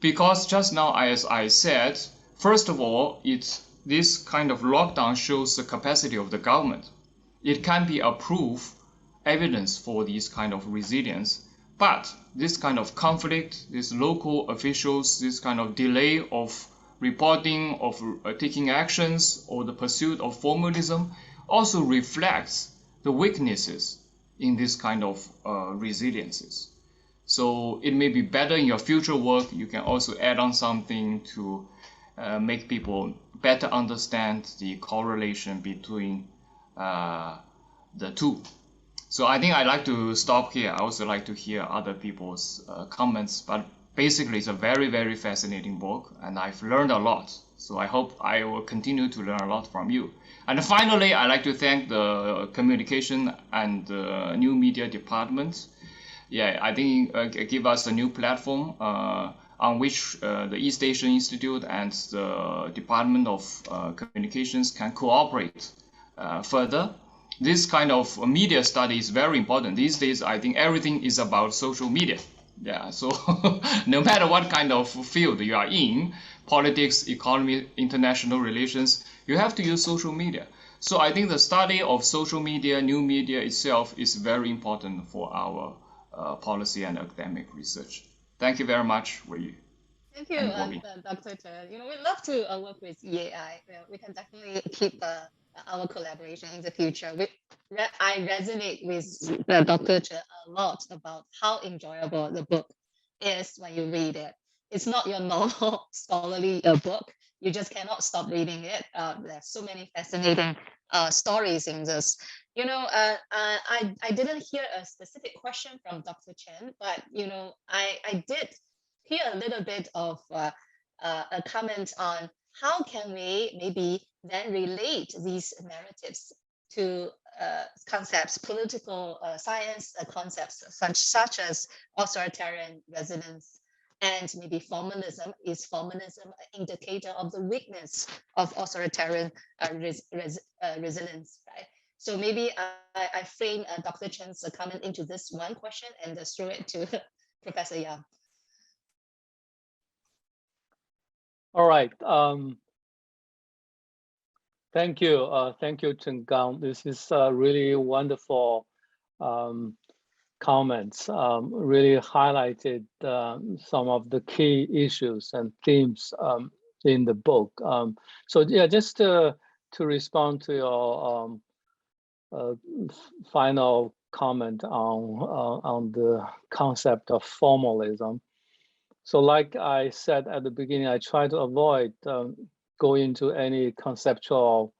Because just now, as I said, first of all, this kind of lockdown shows the capacity of the government. It can be a proof, evidence for this kind of resilience. But this kind of conflict, these local officials, this kind of delay of reporting, of taking actions, or the pursuit of formalism also reflects the weaknesses in this kind of resiliences. So it may be better in your future work. You can also add on something to make people better understand the correlation between the two. So I think I'd like to stop here. I also like to hear other people's comments, but basically it's a very, very fascinating book, and I've learned a lot. So I hope I will continue to learn a lot from you. And finally, I'd like to thank the communication and new media department. Yeah, I think give us a new platform on which the East Asian Institute and the Department of Communications can cooperate further. This kind of media study is very important. These days, I think everything is about social media. Yeah, so no matter what kind of field you are in, politics, economy, international relations, you have to use social media. So I think the study of social media, new media itself is very important for our policy and academic research. Thank you very much, Wei. Thank you, Dr. Chen. We love to work with EAI. We can definitely keep our collaboration in the future. I resonate with Dr. Chen a lot about how enjoyable the book is when you read it. It's not your normal scholarly book. You just cannot stop reading it. There's so many fascinating stories in this. I didn't hear a specific question from Dr. Chen, but I did hear a little bit of a comment on how can we maybe then relate these narratives to concepts, political science concepts such as authoritarian resilience and maybe formalism. Is formalism an indicator of the weakness of authoritarian resilience, right? So maybe I frame Dr. Chen's comment into this one question and throw it to Professor Yang. All right. Thank you. Thank you, Chen Gang. This is really wonderful comments. Really highlighted some of the key issues and themes in the book. So yeah, just to respond to your final comment on the concept of formalism. So like I said at the beginning, I try to avoid going into any conceptual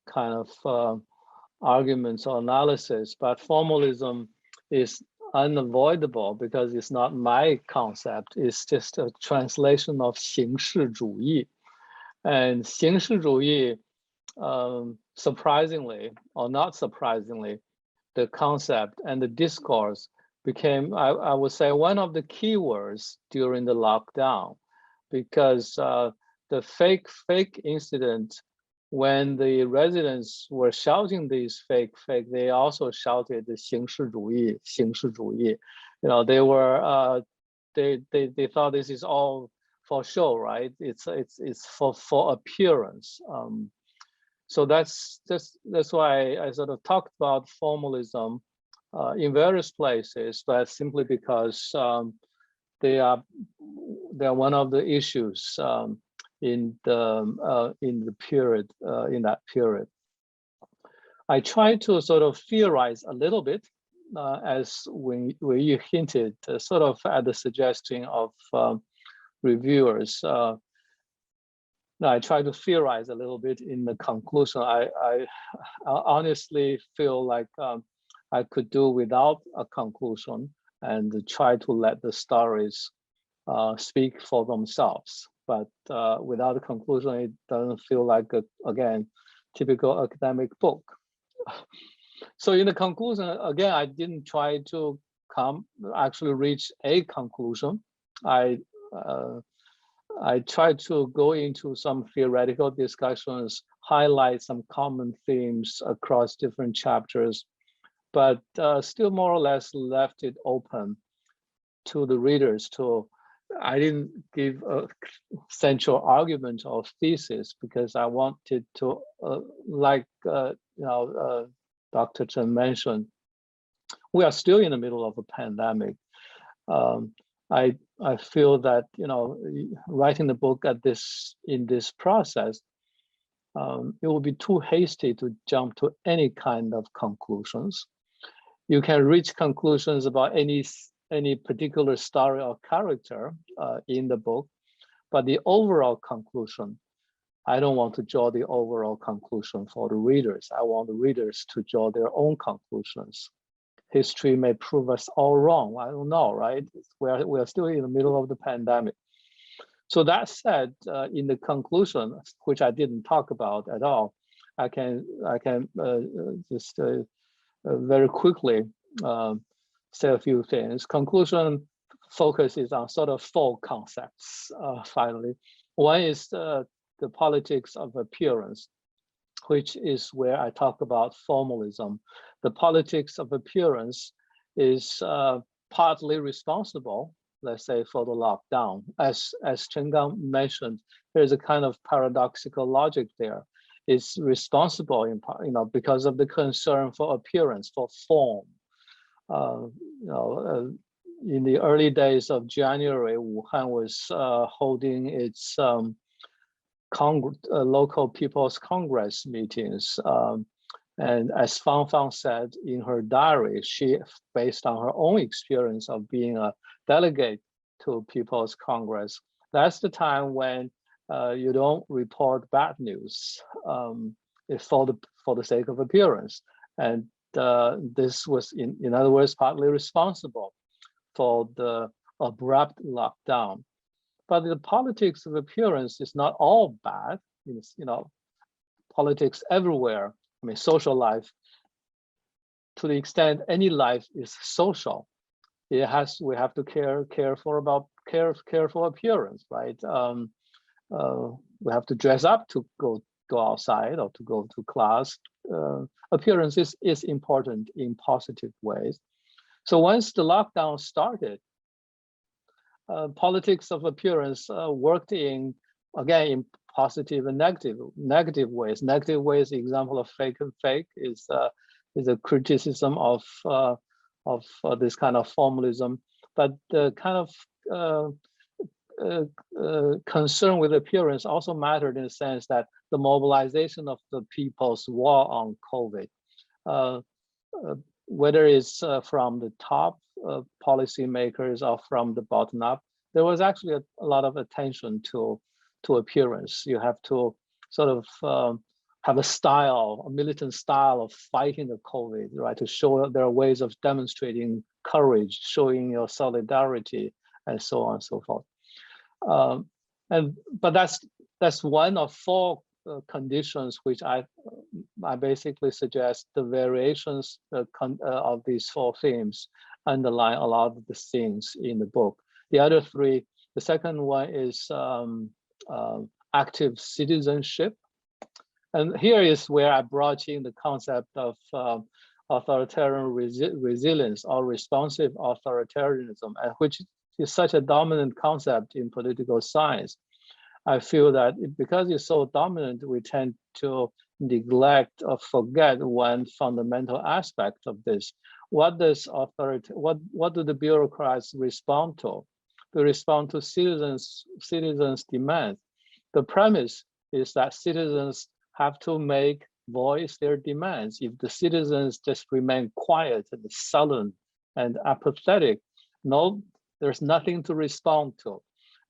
kind of arguments or analysis, but formalism is unavoidable because it's not my concept. It's just a translation of 形式主义. And 形式主义, surprisingly or not surprisingly, the concept and the discourse became, I would say, one of the key words during the lockdown, because the fake incident, when the residents were shouting these fake, they also shouted the 形式主义. You know, they were they thought this is all for show, right? It's for appearance. So that's why I sort of talked about formalism in various places, but simply because they are one of the issues in the period, in that period. I try to sort of theorize a little bit, as when you hinted, sort of at the suggestion of reviewers. I try to theorize a little bit in the conclusion. I honestly feel like I could do without a conclusion and try to let the stories speak for themselves. But without a conclusion, it doesn't feel like, again, typical academic book. So in the conclusion, again, I didn't try to actually reach a conclusion. I tried to go into some theoretical discussions, highlight some common themes across different chapters, but still more or less left it open to the readers to. I didn't give a central argument or thesis because I wanted to, like Dr. Chen mentioned, we are still in the middle of a pandemic. I feel that, you know, writing the book in this process, it would be too hasty to jump to any kind of conclusions. You can reach conclusions about any particular story or character in the book, but the overall conclusion, I don't want to draw the overall conclusion for the readers. I want the readers to draw their own conclusions. History may prove us all wrong. I don't know, right? We're still in the middle of the pandemic. So that said, in the conclusion, which I didn't talk about at all, I can just very quickly say a few things. Conclusion focuses on sort of four concepts, finally. One is the politics of appearance, which is where I talk about formalism. The politics of appearance is partly responsible, let's say, for the lockdown. As Chen Gang mentioned, there's a kind of paradoxical logic there. It's responsible in part, because of the concern for appearance, for form. In the early days of January, Wuhan was holding its local People's Congress meetings. And as Fang said in her diary, she, based on her own experience of being a delegate to People's Congress, that's the time when you don't report bad news for the sake of appearance. And this was, in other words, partly responsible for the abrupt lockdown. But the politics of appearance is not all bad. It's, politics everywhere. I mean, social life, to the extent any life is social, we have to care for appearance, right? We have to dress up to go outside or to go to class. Appearance is important in positive ways. So once the lockdown started, politics of appearance worked in positive and negative ways. Negative ways, the example of fake and fake is a criticism of this kind of formalism, but the kind of concern with appearance also mattered in the sense that the mobilization of the people's war on COVID, whether it's from the top policymakers or from the bottom up, there was actually a lot of attention to appearance. You have to sort of have a militant style of fighting the COVID, right? To show that there are ways of demonstrating courage, showing your solidarity, and so on and so forth. But that's that's one of four conditions which I basically suggest the variations of these four themes underline a lot of the things in the book. The other three, the second one is active citizenship. And here is where I brought in the concept of authoritarian resilience or responsive authoritarianism, which is such a dominant concept in political science. I feel that because it's so dominant, we tend to neglect or forget one fundamental aspect of this. What does what do the bureaucrats respond to? They respond to citizens' demands. The premise is that citizens have to voice their demands. If the citizens just remain quiet and sullen and apathetic, there's nothing to respond to.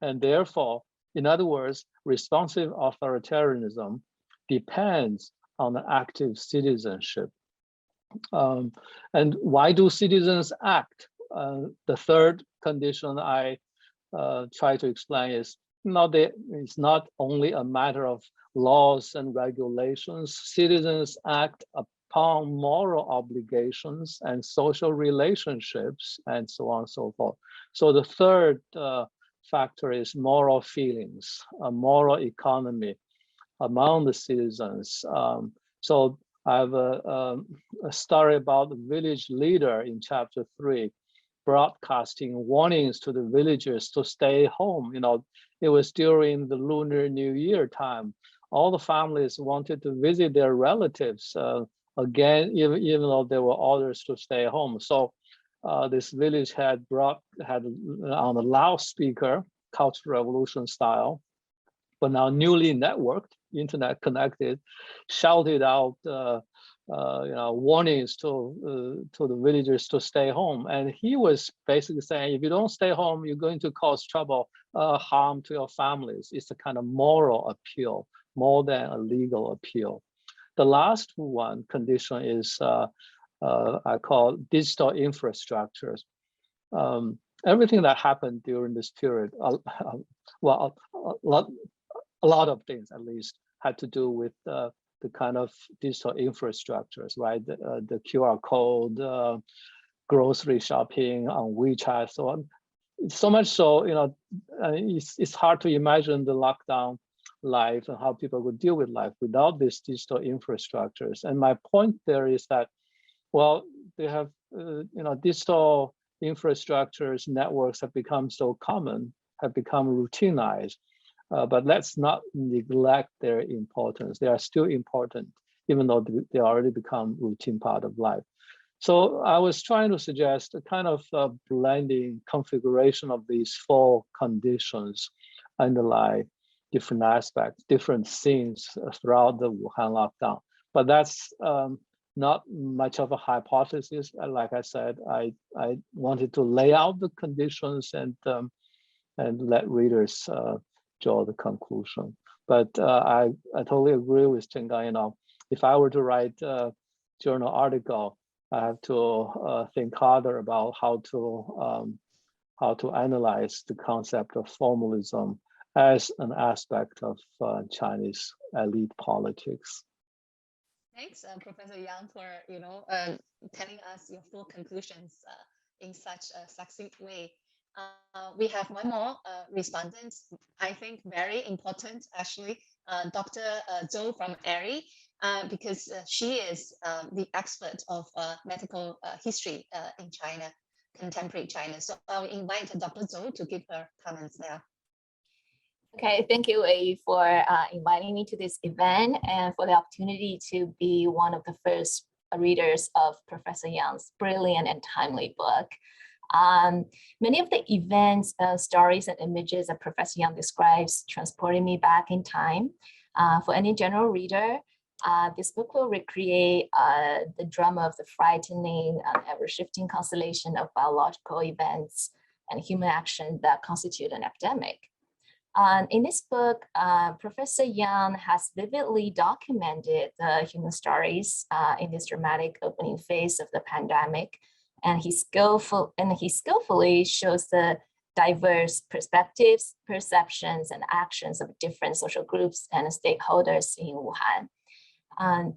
And therefore, in other words, responsive authoritarianism depends on the active citizenship. And why do citizens act? The third condition I try to explain is it's not only a matter of laws and regulations. Citizens act upon moral obligations and social relationships and so on and so forth. So the third factor is moral feelings, a moral economy among the citizens. So I have a story about the village leader in chapter 3, broadcasting warnings to the villagers to stay home. It was during the Lunar New Year time. All the families wanted to visit their relatives again, even though there were orders to stay home. So this village had on a loudspeaker, Cultural Revolution style, but now newly networked, internet connected, shouted out warnings to the villagers to stay home. And he was basically saying, if you don't stay home, you're going to cause trouble, harm to your families. It's a kind of moral appeal more than a legal appeal. The last one condition is I call digital infrastructures. Everything that happened during this period, well, a lot of things at least had to do with the kind of digital infrastructures, right? The QR code, grocery shopping on WeChat, so on. So much so, it's hard to imagine the lockdown life and how people would deal with life without these digital infrastructures. And my point there is that, well, they have, digital infrastructures, networks have become so common, have become routinized. But let's not neglect their importance. They are still important, even though they already become routine part of life. So I was trying to suggest a kind of blending configuration of these four conditions underlie different aspects, different scenes throughout the Wuhan lockdown. But that's not much of a hypothesis. Like I said, I wanted to lay out the conditions and let readers draw the conclusion. But I totally agree with Chen Gang. If I were to write a journal article, I have to think harder about how to analyze the concept of formalism as an aspect of Chinese elite politics. Thanks, Professor Yang, for telling us your full conclusions in such a succinct way. We have one more respondent, I think very important actually, Dr. Zhou from ERI, because she is the expert of medical history in China, contemporary China. So I'll invite Dr. Zhou to give her comments now. Okay, thank you, Wei, for inviting me to this event and for the opportunity to be one of the first readers of Professor Yang's brilliant and timely book. Many of the events, stories, and images that Professor Yang describes transported me back in time. For any general reader, this book will recreate the drama of the frightening, ever-shifting constellation of biological events and human action that constitute an epidemic. In this book, Professor Yang has vividly documented the human stories in this dramatic opening phase of the pandemic, and he skillfully shows the diverse perspectives, perceptions, and actions of different social groups and stakeholders in Wuhan.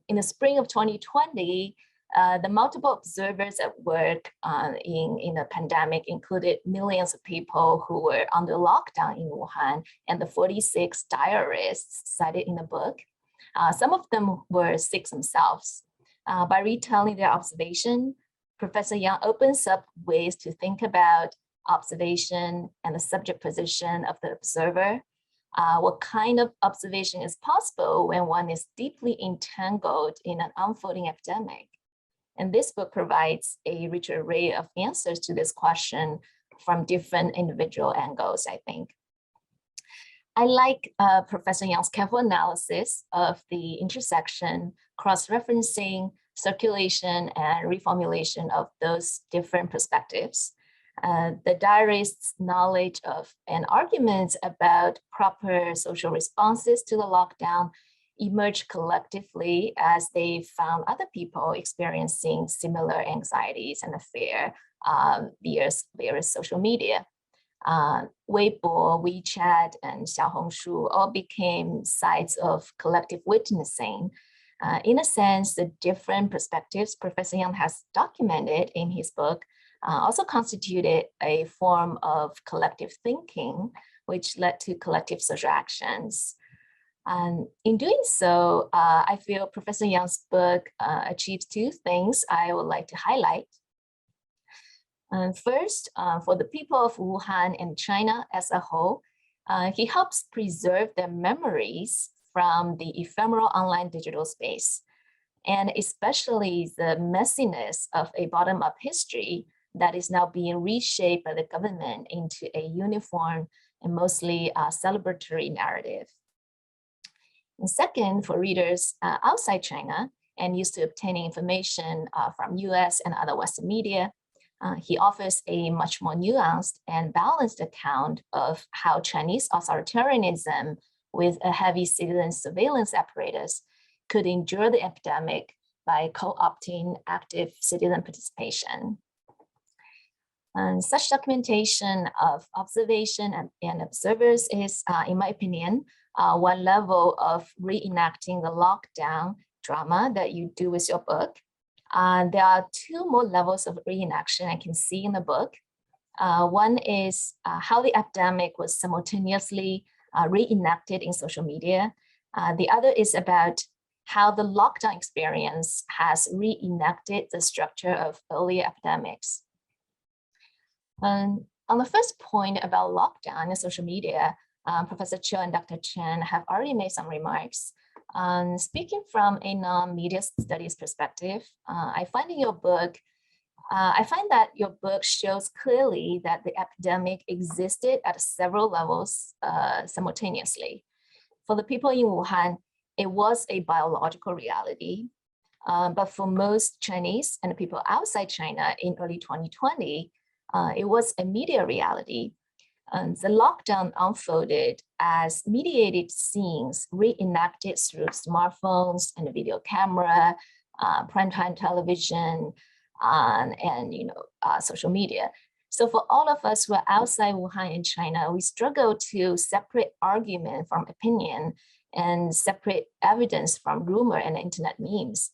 In the spring of 2020, the multiple observers at work in the pandemic included millions of people who were under lockdown in Wuhan and the 46 diarists cited in the book. Some of them were sick themselves. By retelling their observation, Professor Yang opens up ways to think about observation and the subject position of the observer. What kind of observation is possible when one is deeply entangled in an unfolding epidemic? And this book provides a rich array of answers to this question from different individual angles, I think. I like Professor Yang's careful analysis of the intersection, cross-referencing, circulation, and reformulation of those different perspectives. The diarist's knowledge of and arguments about proper social responses to the lockdown emerged collectively as they found other people experiencing similar anxieties and fear via various social media. Weibo, WeChat, and Xiaohongshu all became sites of collective witnessing. In a sense, the different perspectives Professor Yang has documented in his book also constituted a form of collective thinking, which led to collective social actions. And in doing so, I feel Professor Yang's book achieves two things I would like to highlight. First, for the people of Wuhan and China as a whole, he helps preserve their memories from the ephemeral online digital space, and especially the messiness of a bottom-up history that is now being reshaped by the government into a uniform and mostly celebratory narrative. And second, for readers outside China and used to obtaining information from US and other Western media, he offers a much more nuanced and balanced account of how Chinese authoritarianism with a heavy citizen surveillance apparatus could endure the epidemic by co-opting active citizen participation. And such documentation of observation and observers is, in my opinion, one level of reenacting the lockdown drama that you do with your book. There are two more levels of reenaction I can see in the book. One is how the epidemic was simultaneously reenacted in social media. The other is about how the lockdown experience has reenacted the structure of earlier epidemics. On the first point about lockdown and social media, Professor Chen and Dr. Chen have already made some remarks. Speaking from a non-media studies perspective, I find that your book shows clearly that the epidemic existed at several levels simultaneously. For the people in Wuhan, it was a biological reality. But for most Chinese and people outside China in early 2020, it was a media reality. The lockdown unfolded as mediated scenes reenacted through smartphones and video camera, primetime television, and social media. So for all of us who are outside Wuhan in China, we struggle to separate argument from opinion and separate evidence from rumor and internet memes.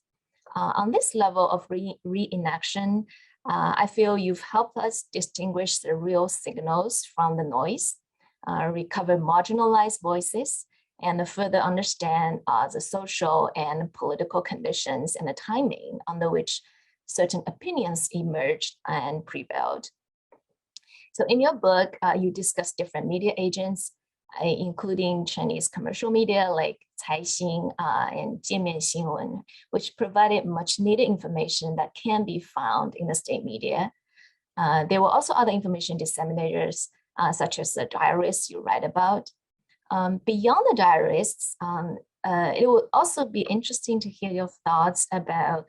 On this level of reenaction, I feel you've helped us distinguish the real signals from the noise, recover marginalized voices, and further understand the social and political conditions and the timing under which certain opinions emerged and prevailed. So in your book, you discuss different media agents, including Chinese commercial media like Caixin and Jiemian Xinwen, which provided much needed information that can be found in the state media. There were also other information disseminators, such as the diaries you write about. Beyond the diarists, it would also be interesting to hear your thoughts about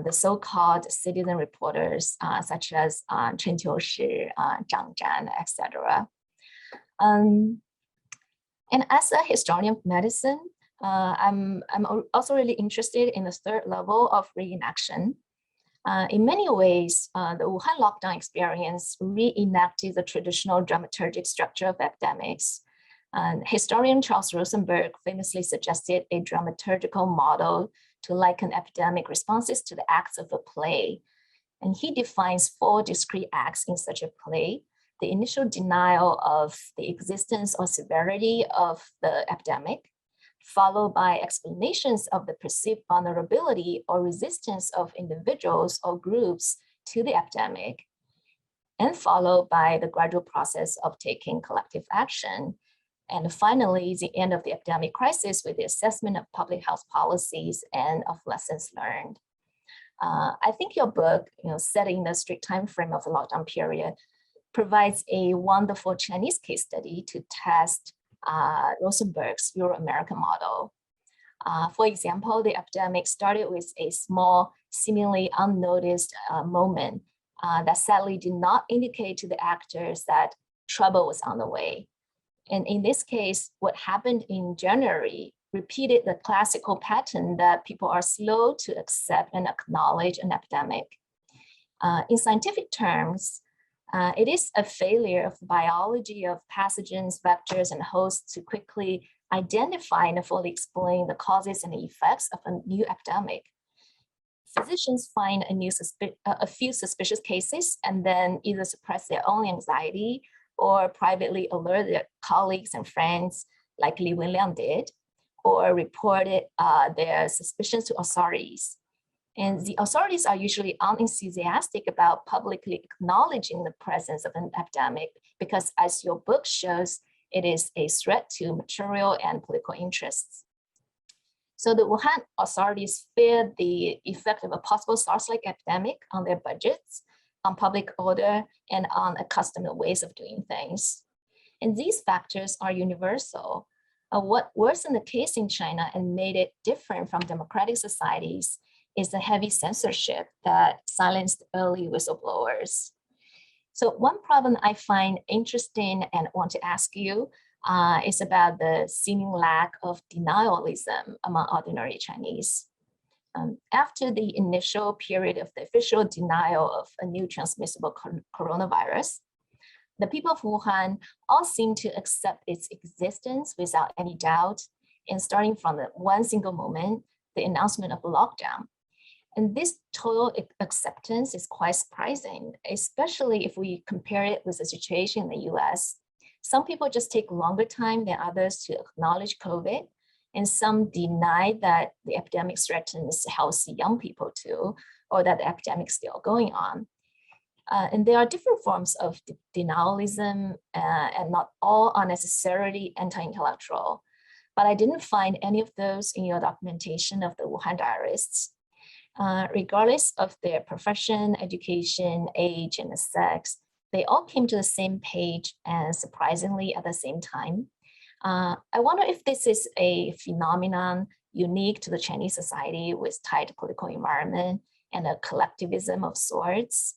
the so-called citizen reporters, such as Chen Qiushi, Zhang Zhan, etc. And as a historian of medicine, I'm also really interested in the third level of reenaction. In many ways, the Wuhan lockdown experience reenacted the traditional dramaturgic structure of epidemics. Historian Charles Rosenberg famously suggested a dramaturgical model to liken epidemic responses to the acts of a play. And he defines 4 discrete acts in such a play: the initial denial of the existence or severity of the epidemic, followed by explanations of the perceived vulnerability or resistance of individuals or groups to the epidemic, and followed by the gradual process of taking collective action. And finally, the end of the epidemic crisis with the assessment of public health policies and of lessons learned. I think your book, setting the strict time frame of the lockdown period, provides a wonderful Chinese case study to test Rosenberg's Euro-American model. For example, the epidemic started with a small, seemingly unnoticed moment that sadly did not indicate to the actors that trouble was on the way. And in this case, what happened in January repeated the classical pattern that people are slow to accept and acknowledge an epidemic. In scientific terms, it is a failure of biology of pathogens, vectors, and hosts to quickly identify and fully explain the causes and effects of a new epidemic. Physicians find a few suspicious cases and then either suppress their own anxiety or privately alert their colleagues and friends, like Li Wenliang did, or reported their suspicions to authorities. And the authorities are usually unenthusiastic about publicly acknowledging the presence of an epidemic because, as your book shows, it is a threat to material and political interests. So the Wuhan authorities feared the effect of a possible SARS-like epidemic on their budgets, on public order, and on accustomed ways of doing things. And these factors are universal. What worsened the case in China and made it different from democratic societies is the heavy censorship that silenced early whistleblowers. So one problem I find interesting and want to ask you is about the seeming lack of denialism among ordinary Chinese. After the initial period of the official denial of a new transmissible coronavirus, the people of Wuhan all seem to accept its existence without any doubt, and starting from the one single moment, the announcement of the lockdown. And this total acceptance is quite surprising, especially if we compare it with the situation in the US. Some people just take longer time than others to acknowledge COVID, and some deny that the epidemic threatens healthy young people too, or that the epidemic is still going on. And there are different forms of denialism, and not all are necessarily anti-intellectual. But I didn't find any of those in your documentation of the Wuhan diarists. Regardless of their profession, education, age, and sex, they all came to the same page and surprisingly at the same time. I wonder if this is a phenomenon unique to the Chinese society with tight political environment and a collectivism of sorts,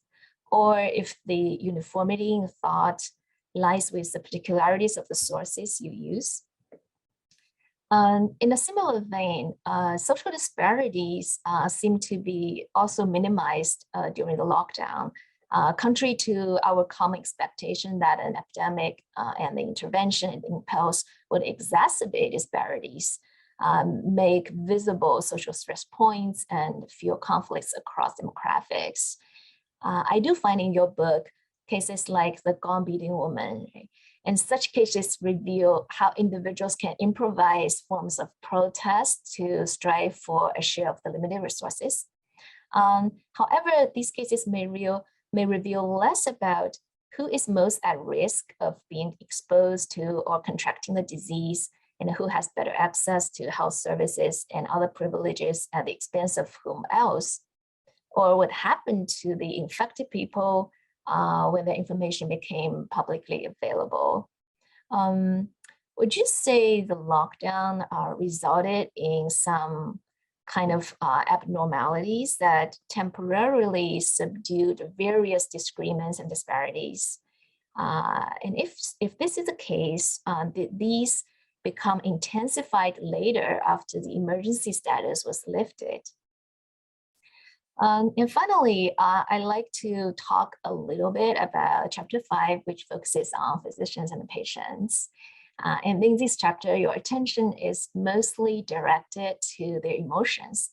or if the uniformity in thought lies with the particularities of the sources you use. In a similar vein, social disparities seem to be also minimized during the lockdown, contrary to our common expectation that an epidemic and the intervention and impulse would exacerbate disparities, make visible social stress points, and fuel conflicts across demographics. I do find in your book cases like the gun beating woman, and such cases reveal how individuals can improvise forms of protest to strive for a share of the limited resources. However, these cases may reveal less about who is most at risk of being exposed to or contracting the disease, and who has better access to health services and other privileges at the expense of whom else, or what happened to the infected people when the information became publicly available. Would you say the lockdown resulted in some kind of abnormalities that temporarily subdued various disagreements and disparities? And if this is the case, did these become intensified later after the emergency status was lifted? And finally, I'd like to talk a little bit about chapter 5, which focuses on physicians and patients. And in this chapter, your attention is mostly directed to their emotions,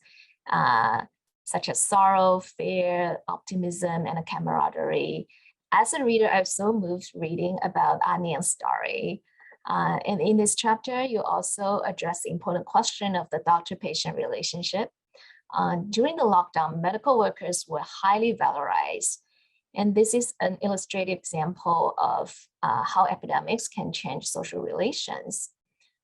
such as sorrow, fear, optimism, and camaraderie. As a reader, I was so moved reading about Annen's story. And in this chapter, you also address the important question of the doctor-patient relationship. During the lockdown, medical workers were highly valorized. And this is an illustrative example of how epidemics can change social relations.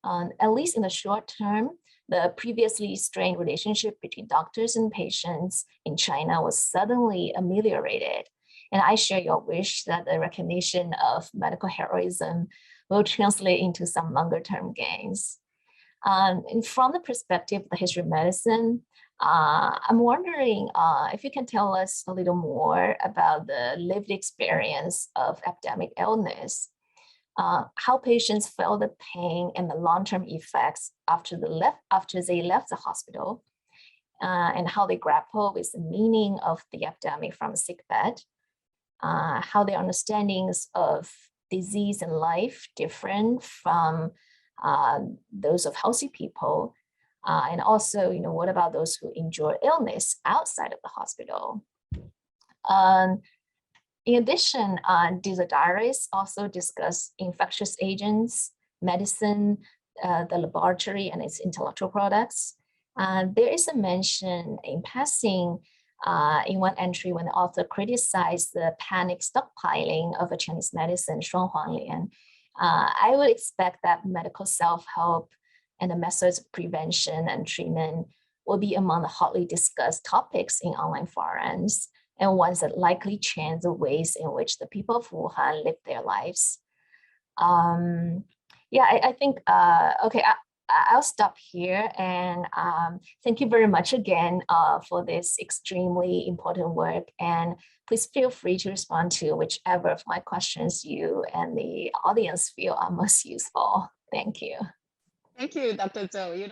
At least in the short term, the previously strained relationship between doctors and patients in China was suddenly ameliorated. And I share your wish that the recognition of medical heroism will translate into some longer term gains. And from the perspective of the history of medicine, I'm wondering if you can tell us a little more about the lived experience of epidemic illness, how patients felt the pain and the long-term effects after they left the hospital, and how they grapple with the meaning of the epidemic from a sickbed, how their understandings of disease and life different from those of healthy people. And also, what about those who endure illness outside of the hospital? In addition, these diaries also discuss infectious agents, medicine, the laboratory and its intellectual products. There is a mention in passing in one entry when the author criticized the panic stockpiling of a Chinese medicine, Shuanghuanglian. I would expect that medical self-help and the methods of prevention and treatment will be among the hotly discussed topics in online forums, and ones that likely change the ways in which the people of Wuhan live their lives. I think, okay, I'll stop here, and thank you very much again for this extremely important work, and please feel free to respond to whichever of my questions you and the audience feel are most useful. Thank you. Thank you, Dr. Zhou. You